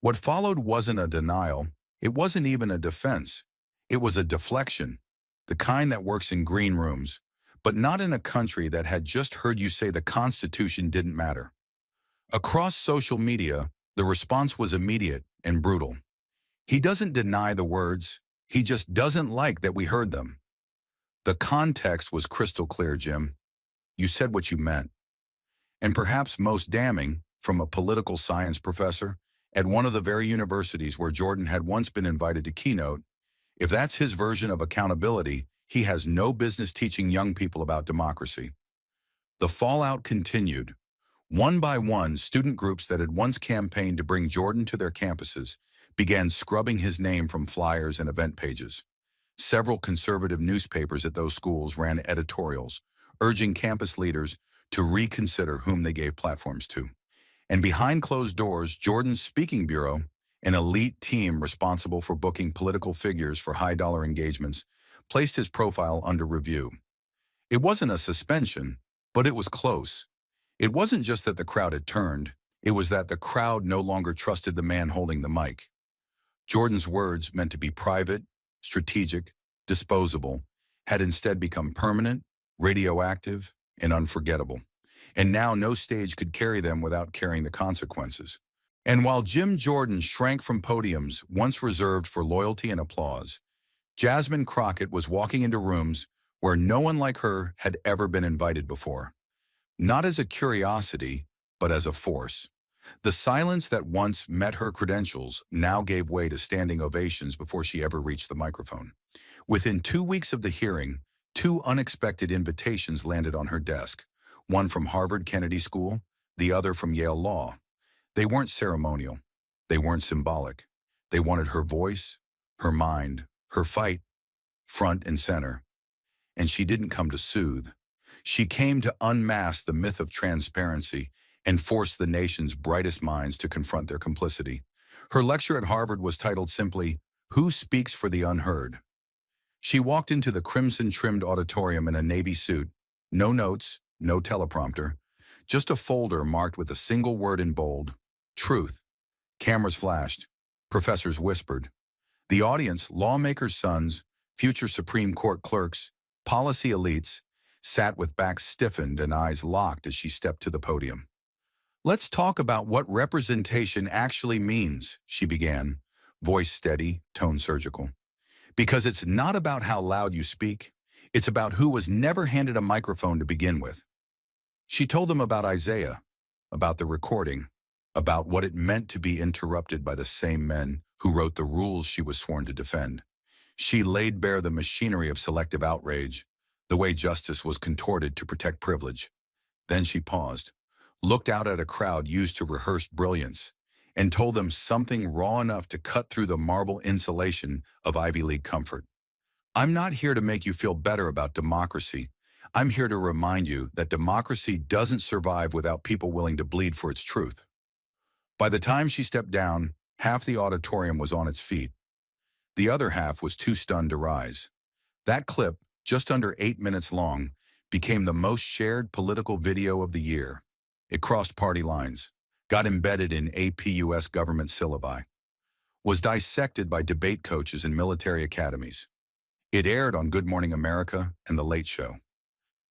What followed wasn't a denial. It wasn't even a defense. It was a deflection, the kind that works in green rooms, but not in a country that had just heard you say the Constitution didn't matter. Across social media, the response was immediate and brutal. He doesn't deny the words. He just doesn't like that we heard them. The context was crystal clear, Jim. You said what you meant. And perhaps most damning, from a political science professor at one of the very universities where Jordan had once been invited to keynote, if that's his version of accountability, he has no business teaching young people about democracy. The fallout continued. One by one, student groups that had once campaigned to bring Jordan to their campuses began scrubbing his name from flyers and event pages. Several conservative newspapers at those schools ran editorials, urging campus leaders to reconsider whom they gave platforms to. And behind closed doors, Jordan's speaking bureau, an elite team responsible for booking political figures for high-dollar engagements, placed his profile under review. It wasn't a suspension, but it was close. It wasn't just that the crowd had turned, it was that the crowd no longer trusted the man holding the mic. Jordan's words, meant to be private, strategic, disposable, had instead become permanent, radioactive, and unforgettable. And now no stage could carry them without carrying the consequences. And while Jim Jordan shrank from podiums once reserved for loyalty and applause, Jasmine Crockett was walking into rooms where no one like her had ever been invited before. Not as a curiosity, but as a force. The silence that once met her credentials now gave way to standing ovations before she ever reached the microphone. Within 2 weeks of the hearing, 2 unexpected invitations landed on her desk, one from Harvard Kennedy School, the other from Yale Law. They weren't ceremonial. They weren't symbolic. They wanted her voice, her mind, her fight, front and center. And she didn't come to soothe. She came to unmask the myth of transparency and force the nation's brightest minds to confront their complicity. Her lecture at Harvard was titled simply, "Who Speaks for the Unheard?" She walked into the crimson-trimmed auditorium in a navy suit, no notes, no teleprompter, just a folder marked with a single word in bold, truth. Cameras flashed. Professors whispered. The audience, lawmakers' sons, future Supreme Court clerks, policy elites, sat with backs stiffened and eyes locked as she stepped to the podium. "Let's talk about what representation actually means," she began, voice steady, tone surgical. "Because it's not about how loud you speak, it's about who was never handed a microphone to begin with." She told them about Isaiah, about the recording, about what it meant to be interrupted by the same men who wrote the rules she was sworn to defend. She laid bare the machinery of selective outrage, the way justice was contorted to protect privilege. Then she paused, looked out at a crowd used to rehearsed brilliance, and told them something raw enough to cut through the marble insulation of Ivy League comfort. "I'm not here to make you feel better about democracy. I'm here to remind you that democracy doesn't survive without people willing to bleed for its truth." By the time she stepped down, half the auditorium was on its feet. The other half was too stunned to rise. That clip, just under 8 minutes long, became the most shared political video of the year. It crossed party lines, got embedded in APUS government syllabi, was dissected by debate coaches in military academies. It aired on Good Morning America and The Late Show.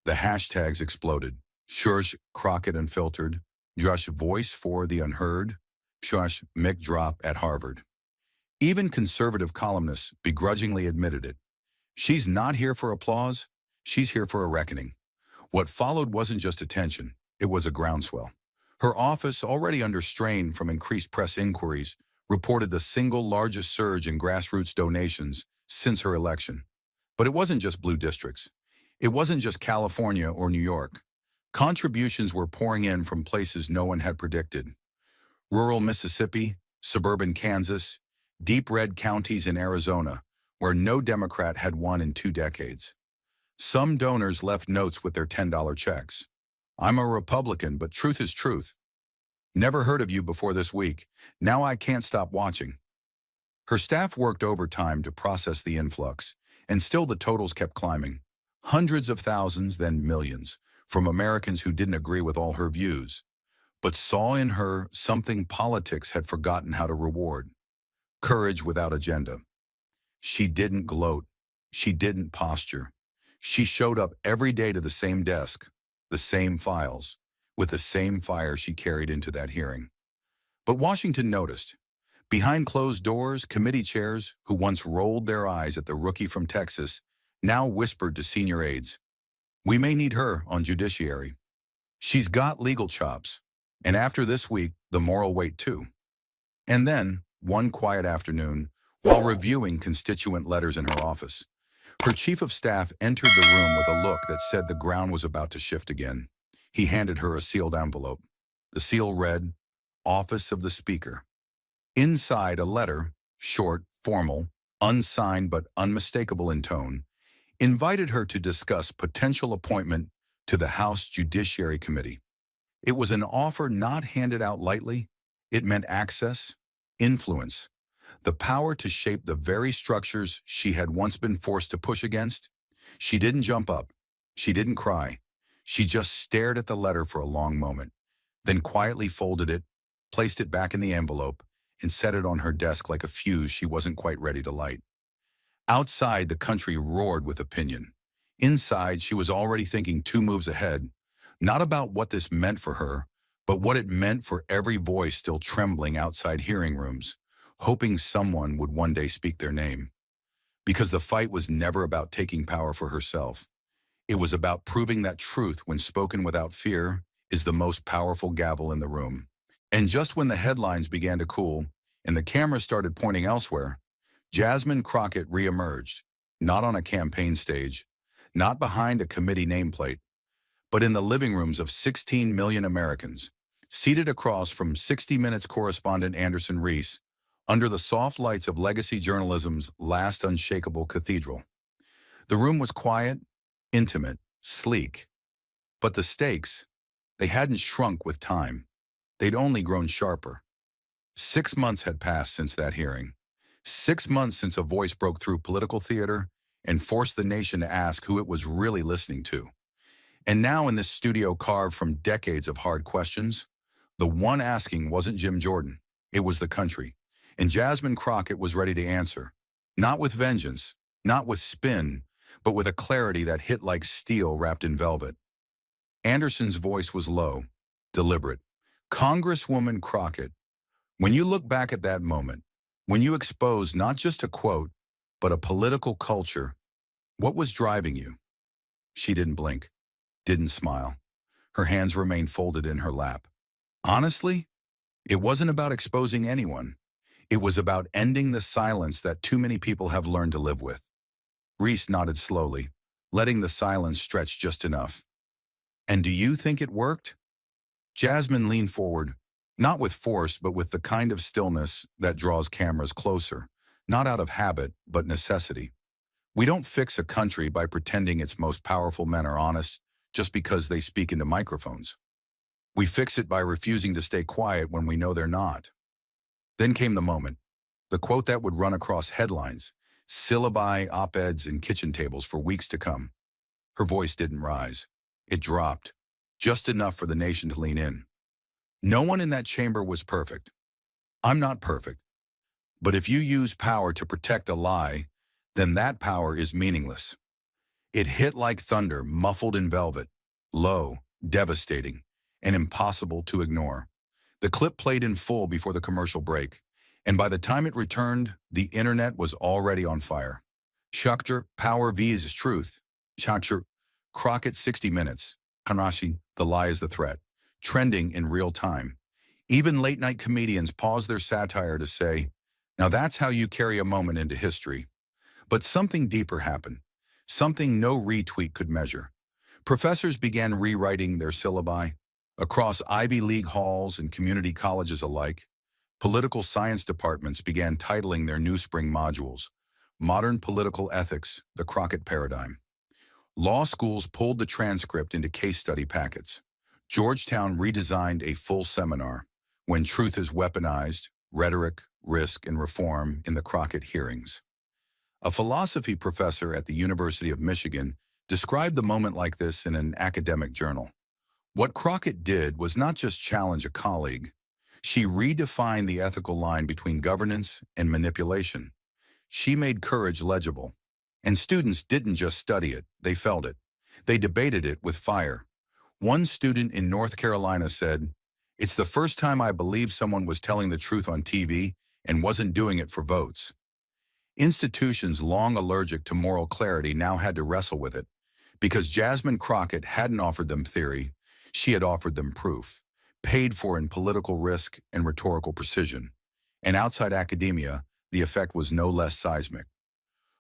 The hashtags exploded. Shush Crockett Unfiltered, Josh Voice for the Unheard, Shush Mic Drop at Harvard. Even conservative columnists begrudgingly admitted it. She's not here for applause, she's here for a reckoning. What followed wasn't just attention, it was a groundswell. Her office, already under strain from increased press inquiries, reported the single largest surge in grassroots donations since her election. But it wasn't just blue districts. It wasn't just California or New York. Contributions were pouring in from places no one had predicted. Rural Mississippi, suburban Kansas, deep red counties in Arizona, where no Democrat had won in 2 decades. Some donors left notes with their $10 checks. "I'm a Republican, but truth is truth. Never heard of you before this week. Now I can't stop watching." Her staff worked overtime to process the influx, and still the totals kept climbing. Hundreds of thousands, then millions, from Americans who didn't agree with all her views, but saw in her something politics had forgotten how to reward: courage without agenda. She didn't gloat. She didn't posture. She showed up every day to the same desk, the same files, with the same fire she carried into that hearing. But Washington noticed. Behind closed doors, committee chairs, who once rolled their eyes at the rookie from Texas, now whispered to senior aides, "We may need her on judiciary. She's got legal chops. And after this week, the moral weight too." And then, one quiet afternoon, while reviewing constituent letters in her office, her chief of staff entered the room with a look that said the ground was about to shift again. He handed her a sealed envelope. The seal read, "Office of the Speaker." Inside, a letter, short, formal, unsigned but unmistakable in tone, invited her to discuss potential appointment to the House Judiciary Committee. It was an offer not handed out lightly. It meant access, influence, the power to shape the very structures she had once been forced to push against. She didn't jump up. She didn't cry. She just stared at the letter for a long moment, then quietly folded it, placed it back in the envelope, and set it on her desk like a fuse she wasn't quite ready to light. Outside, the country roared with opinion. Inside, she was already thinking 2 moves ahead, not about what this meant for her, but what it meant for every voice still trembling outside hearing rooms, hoping someone would one day speak their name. Because the fight was never about taking power for herself. It was about proving that truth, when spoken without fear, is the most powerful gavel in the room. And just when the headlines began to cool and the camera started pointing elsewhere, Jasmine Crockett reemerged, not on a campaign stage, not behind a committee nameplate, but in the living rooms of 16 million Americans, seated across from 60 Minutes correspondent Anderson Reese, under the soft lights of legacy journalism's last unshakable cathedral. The room was quiet, intimate, sleek. But the stakes, they hadn't shrunk with time. They'd only grown sharper. 6 months had passed since that hearing. 6 months since a voice broke through political theater and forced the nation to ask who it was really listening to. And now, in this studio carved from decades of hard questions, the one asking wasn't Jim Jordan. It was the country. And Jasmine Crockett was ready to answer. Not with vengeance, not with spin, but with a clarity that hit like steel wrapped in velvet. Anderson's voice was low, deliberate. "Congresswoman Crockett, when you look back at that moment, when you exposed not just a quote, but a political culture, what was driving you?" She didn't blink, didn't smile. Her hands remained folded in her lap. "Honestly, it wasn't about exposing anyone. It was about ending the silence that too many people have learned to live with." Reese nodded slowly, letting the silence stretch just enough. "And do you think it worked?" Jasmine leaned forward, not with force, but with the kind of stillness that draws cameras closer, not out of habit, but necessity. We don't fix a country by pretending its most powerful men are honest just because they speak into microphones. We fix it by refusing to stay quiet when we know they're not. Then came the moment, the quote that would run across headlines, syllabi, op-eds, and kitchen tables for weeks to come. Her voice didn't rise. It dropped, just enough for the nation to lean in. "No one in that chamber was perfect. I'm not perfect. But if you use power to protect a lie, then that power is meaningless." It hit like thunder, muffled in velvet, low, devastating, and impossible to ignore. The clip played in full before the commercial break, and by the time it returned, the internet was already on fire. Shakter, Power V is truth. Shakter, Crockett 60 Minutes. Kanashi, the lie is the threat. Trending in real time. Even late-night comedians paused their satire to say, "Now that's how you carry a moment into history." But something deeper happened. Something no retweet could measure. Professors began rewriting their syllabi. Across Ivy League halls and community colleges alike, political science departments began titling their new spring modules, "Modern Political Ethics, the Crockett Paradigm." Law schools pulled the transcript into case study packets. Georgetown redesigned a full seminar, "When Truth is Weaponized, Rhetoric, Risk, and Reform in the Crockett Hearings." A philosophy professor at the University of Michigan described the moment like this in an academic journal. What Crockett did was not just challenge a colleague. She redefined the ethical line between governance and manipulation. She made courage legible. And students didn't just study it, they felt it. They debated it with fire. One student in North Carolina said, "It's the first time I believed someone was telling the truth on TV, and wasn't doing it for votes. Institutions long allergic to moral clarity now had to wrestle with it, because Jasmine Crockett hadn't offered them theory, she had offered them proof, paid for in political risk and rhetorical precision. And outside academia, the effect was no less seismic.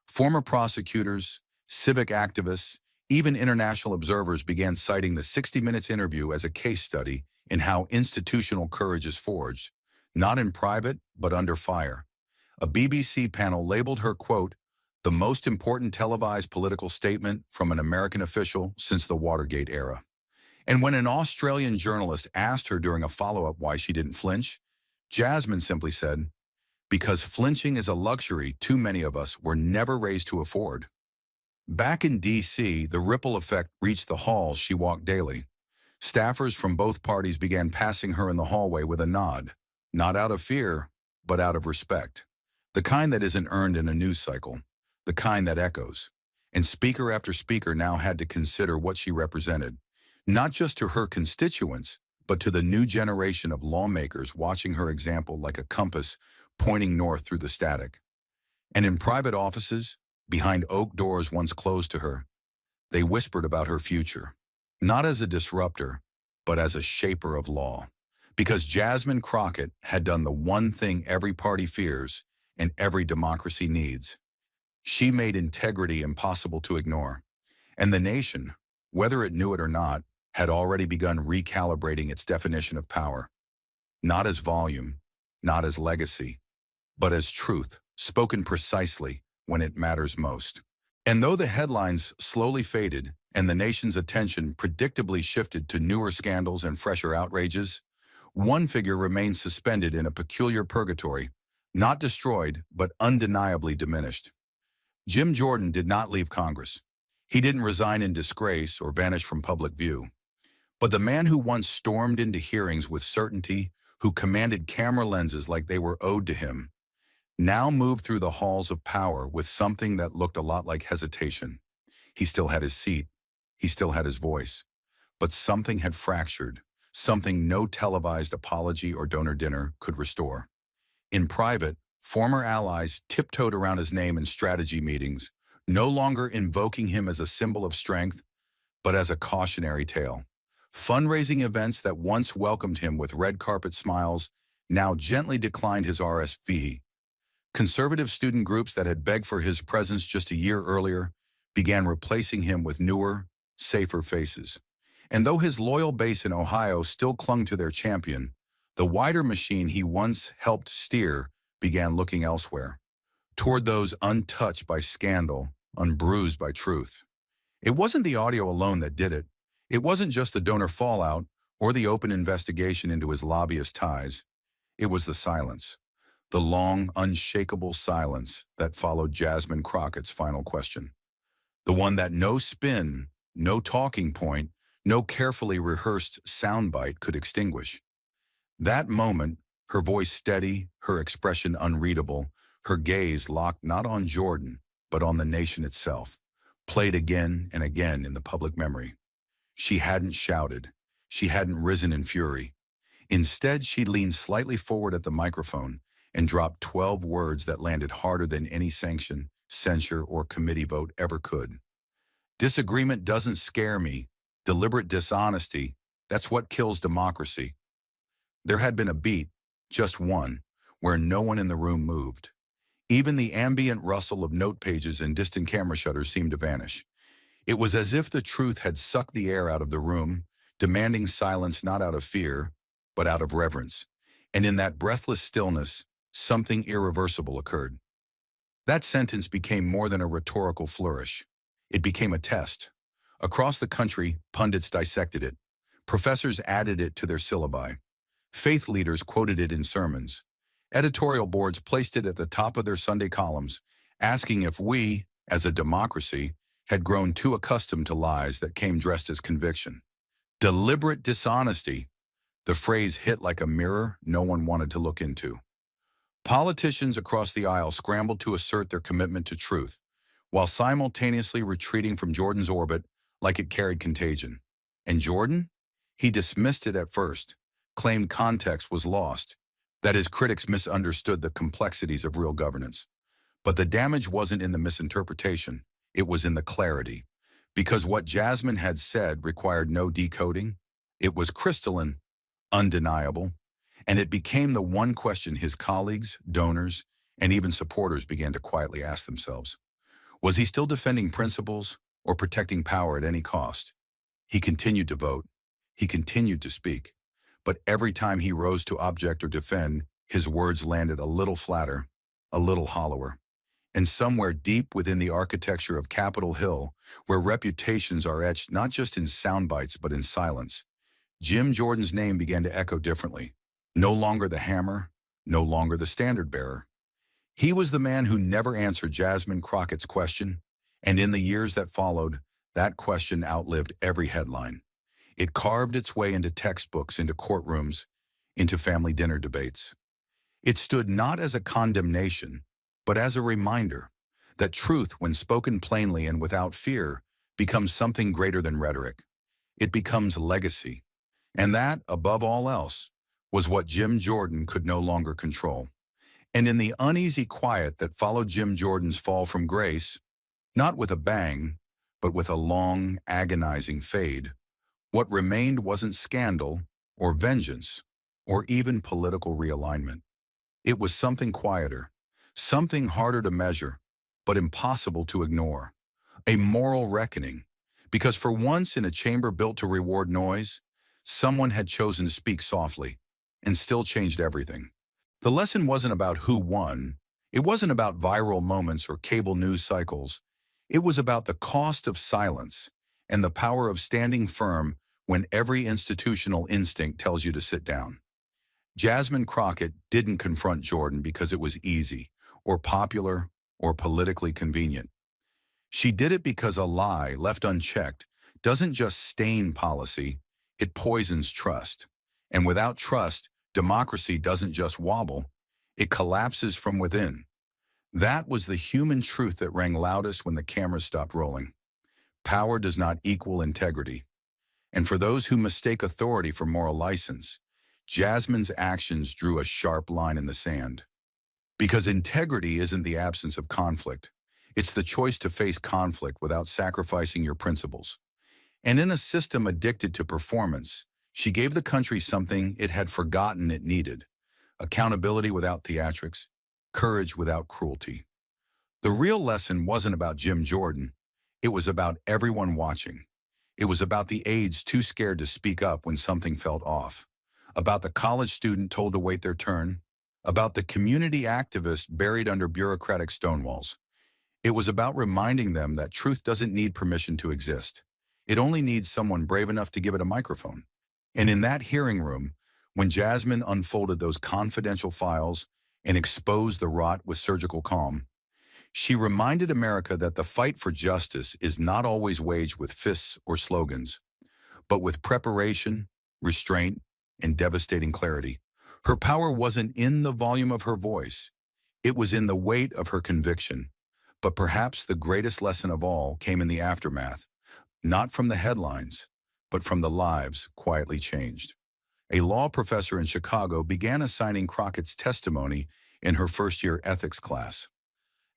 Former prosecutors, civic activists, even international observers began citing the 60 Minutes interview as a case study in how institutional courage is forged, not in private, but under fire. A BBC panel labeled her, quote, the most important televised political statement from an American official since the Watergate era. And when an Australian journalist asked her during a follow-up why she didn't flinch, Jasmine simply said, because flinching is a luxury too many of us were never raised to afford. Back in D.C., the ripple effect reached the halls she walked daily. Staffers from both parties began passing her in the hallway with a nod, not out of fear, but out of respect. The kind that isn't earned in a news cycle, the kind that echoes. And speaker after speaker now had to consider what she represented, not just to her constituents, but to the new generation of lawmakers watching her example like a compass pointing north through the static. And in private offices, behind oak doors once closed to her, they whispered about her future, not as a disruptor, but as a shaper of law. Because Jasmine Crockett had done the one thing every party fears and every democracy needs. She made integrity impossible to ignore. And the nation, whether it knew it or not, had already begun recalibrating its definition of power. Not as volume, not as legacy, but as truth, spoken precisely when it matters most. And though the headlines slowly faded and the nation's attention predictably shifted to newer scandals and fresher outrages, one figure remained suspended in a peculiar purgatory, not destroyed, but undeniably diminished. Jim Jordan did not leave Congress. He didn't resign in disgrace or vanish from public view. But the man who once stormed into hearings with certainty, who commanded camera lenses like they were owed to him, now moved through the halls of power with something that looked a lot like hesitation. He still had his seat. He still had his voice. But something had fractured, something no televised apology or donor dinner could restore. In private, former allies tiptoed around his name in strategy meetings, no longer invoking him as a symbol of strength, but as a cautionary tale. Fundraising events that once welcomed him with red carpet smiles now gently declined his RSV. Conservative student groups that had begged for his presence just a year earlier began replacing him with newer, safer faces. And though his loyal base in Ohio still clung to their champion, the wider machine he once helped steer began looking elsewhere, toward those untouched by scandal, unbruised by truth. It wasn't the audio alone that did it. It wasn't just the donor fallout or the open investigation into his lobbyist ties. It was the silence, the long, unshakable silence that followed Jasmine Crockett's final question. The one that no spin, no talking point, no carefully rehearsed soundbite could extinguish. That moment, her voice steady, her expression unreadable, her gaze locked not on Jordan, but on the nation itself, played again and again in the public memory. She hadn't shouted. She hadn't risen in fury. Instead, she leaned slightly forward at the microphone and dropped 12 words that landed harder than any sanction, censure, or committee vote ever could. Disagreement doesn't scare me. Deliberate dishonesty, that's what kills democracy. There had been a beat, just one, where no one in the room moved. Even the ambient rustle of note pages and distant camera shutters seemed to vanish. It was as if the truth had sucked the air out of the room, demanding silence not out of fear, but out of reverence. And in that breathless stillness, something irreversible occurred. That sentence became more than a rhetorical flourish. It became a test. Across the country, pundits dissected it. Professors added it to their syllabi. Faith leaders quoted it in sermons. Editorial boards placed it at the top of their Sunday columns, asking if we, as a democracy, had grown too accustomed to lies that came dressed as conviction. Deliberate dishonesty. The phrase hit like a mirror no one wanted to look into. Politicians across the aisle scrambled to assert their commitment to truth, while simultaneously retreating from Jordan's orbit like it carried contagion. And Jordan? He dismissed it at first, claimed context was lost, that his critics misunderstood the complexities of real governance. But the damage wasn't in the misinterpretation, it was in the clarity. Because what Jasmine had said required no decoding, it was crystalline, undeniable, and it became the one question his colleagues, donors, and even supporters began to quietly ask themselves. Was he still defending principles or protecting power at any cost? He continued to vote. He continued to speak. But every time he rose to object or defend, his words landed a little flatter, a little hollower. And somewhere deep within the architecture of Capitol Hill, where reputations are etched not just in sound bites but in silence, Jim Jordan's name began to echo differently. No longer the hammer, no longer the standard bearer. He was the man who never answered Jasmine Crockett's question, and in the years that followed, that question outlived every headline. It carved its way into textbooks, into courtrooms, into family dinner debates. It stood not as a condemnation, but as a reminder that truth, when spoken plainly and without fear, becomes something greater than rhetoric. It becomes legacy. And that, above all else, was what Jim Jordan could no longer control. And in the uneasy quiet that followed Jim Jordan's fall from grace, not with a bang, but with a long, agonizing fade, what remained wasn't scandal or vengeance or even political realignment. It was something quieter, something harder to measure, but impossible to ignore. A moral reckoning, because for once in a chamber built to reward noise, someone had chosen to speak softly and still changed everything. The lesson wasn't about who won. It wasn't about viral moments or cable news cycles. It was about the cost of silence and the power of standing firm when every institutional instinct tells you to sit down. Jasmine Crockett didn't confront Jordan because it was easy, or popular, or politically convenient. She did it because a lie, left unchecked, doesn't just stain policy, it poisons trust. And without trust, democracy doesn't just wobble, it collapses from within. That was the human truth that rang loudest when the cameras stopped rolling. Power does not equal integrity. And for those who mistake authority for moral license, Jasmine's actions drew a sharp line in the sand. Because integrity isn't the absence of conflict. It's the choice to face conflict without sacrificing your principles. And in a system addicted to performance, she gave the country something it had forgotten it needed: accountability without theatrics, courage without cruelty. The real lesson wasn't about Jim Jordan. It was about everyone watching. It was about the aides too scared to speak up when something felt off, about the college student told to wait their turn, about the community activist buried under bureaucratic stonewalls. It was about reminding them that truth doesn't need permission to exist. It only needs someone brave enough to give it a microphone. And in that hearing room, when Jasmine unfolded those confidential files and exposed the rot with surgical calm, she reminded America that the fight for justice is not always waged with fists or slogans, but with preparation, restraint, and devastating clarity. Her power wasn't in the volume of her voice. It was in the weight of her conviction. But perhaps the greatest lesson of all came in the aftermath, not from the headlines, but from the lives quietly changed. A law professor in Chicago began assigning Crockett's testimony in her first-year ethics class.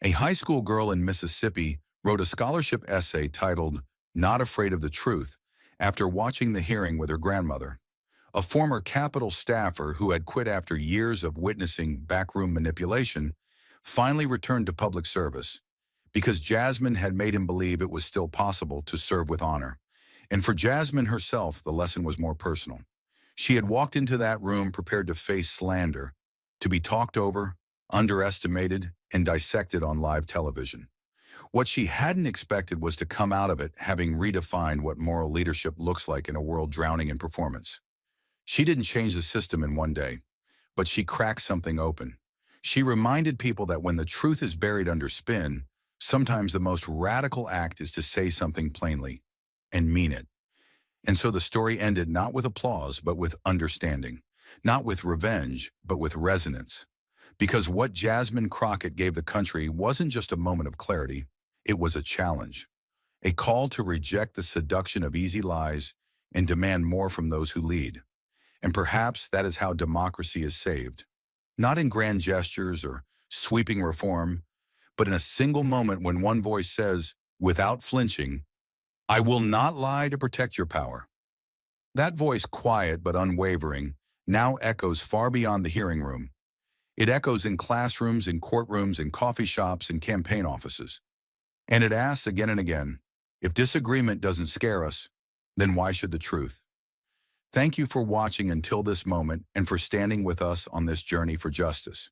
A high school girl in Mississippi wrote a scholarship essay titled "Not Afraid of the Truth" after watching the hearing with her grandmother. A former Capitol staffer who had quit after years of witnessing backroom manipulation finally returned to public service because Jasmine had made him believe it was still possible to serve with honor. And for Jasmine herself, the lesson was more personal. She had walked into that room prepared to face slander, to be talked over, underestimated, and dissected on live television. What she hadn't expected was to come out of it having redefined what moral leadership looks like in a world drowning in performance. She didn't change the system in one day, but she cracked something open. She reminded people that when the truth is buried under spin, sometimes the most radical act is to say something plainly and mean it. And so the story ended not with applause, but with understanding, not with revenge, but with resonance. Because what Jasmine Crockett gave the country wasn't just a moment of clarity, it was a challenge, a call to reject the seduction of easy lies and demand more from those who lead. And perhaps that is how democracy is saved, Not in grand gestures or sweeping reform, but in a single moment when one voice says, without flinching, I will not lie to protect your power. That voice, quiet but unwavering, now echoes far beyond the hearing room. It echoes in classrooms, in courtrooms, in coffee shops, in campaign offices. And it asks again and again, if disagreement doesn't scare us, then why should the truth? Thank you for watching until this moment and for standing with us on this journey for justice.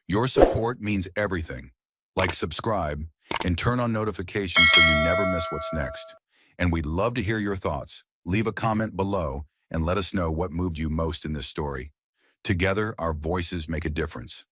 Your support means everything. Like, subscribe, and turn on notifications so you never miss what's next. And we'd love to hear your thoughts. Leave a comment below and let us know what moved you most in this story. Together, our voices make a difference.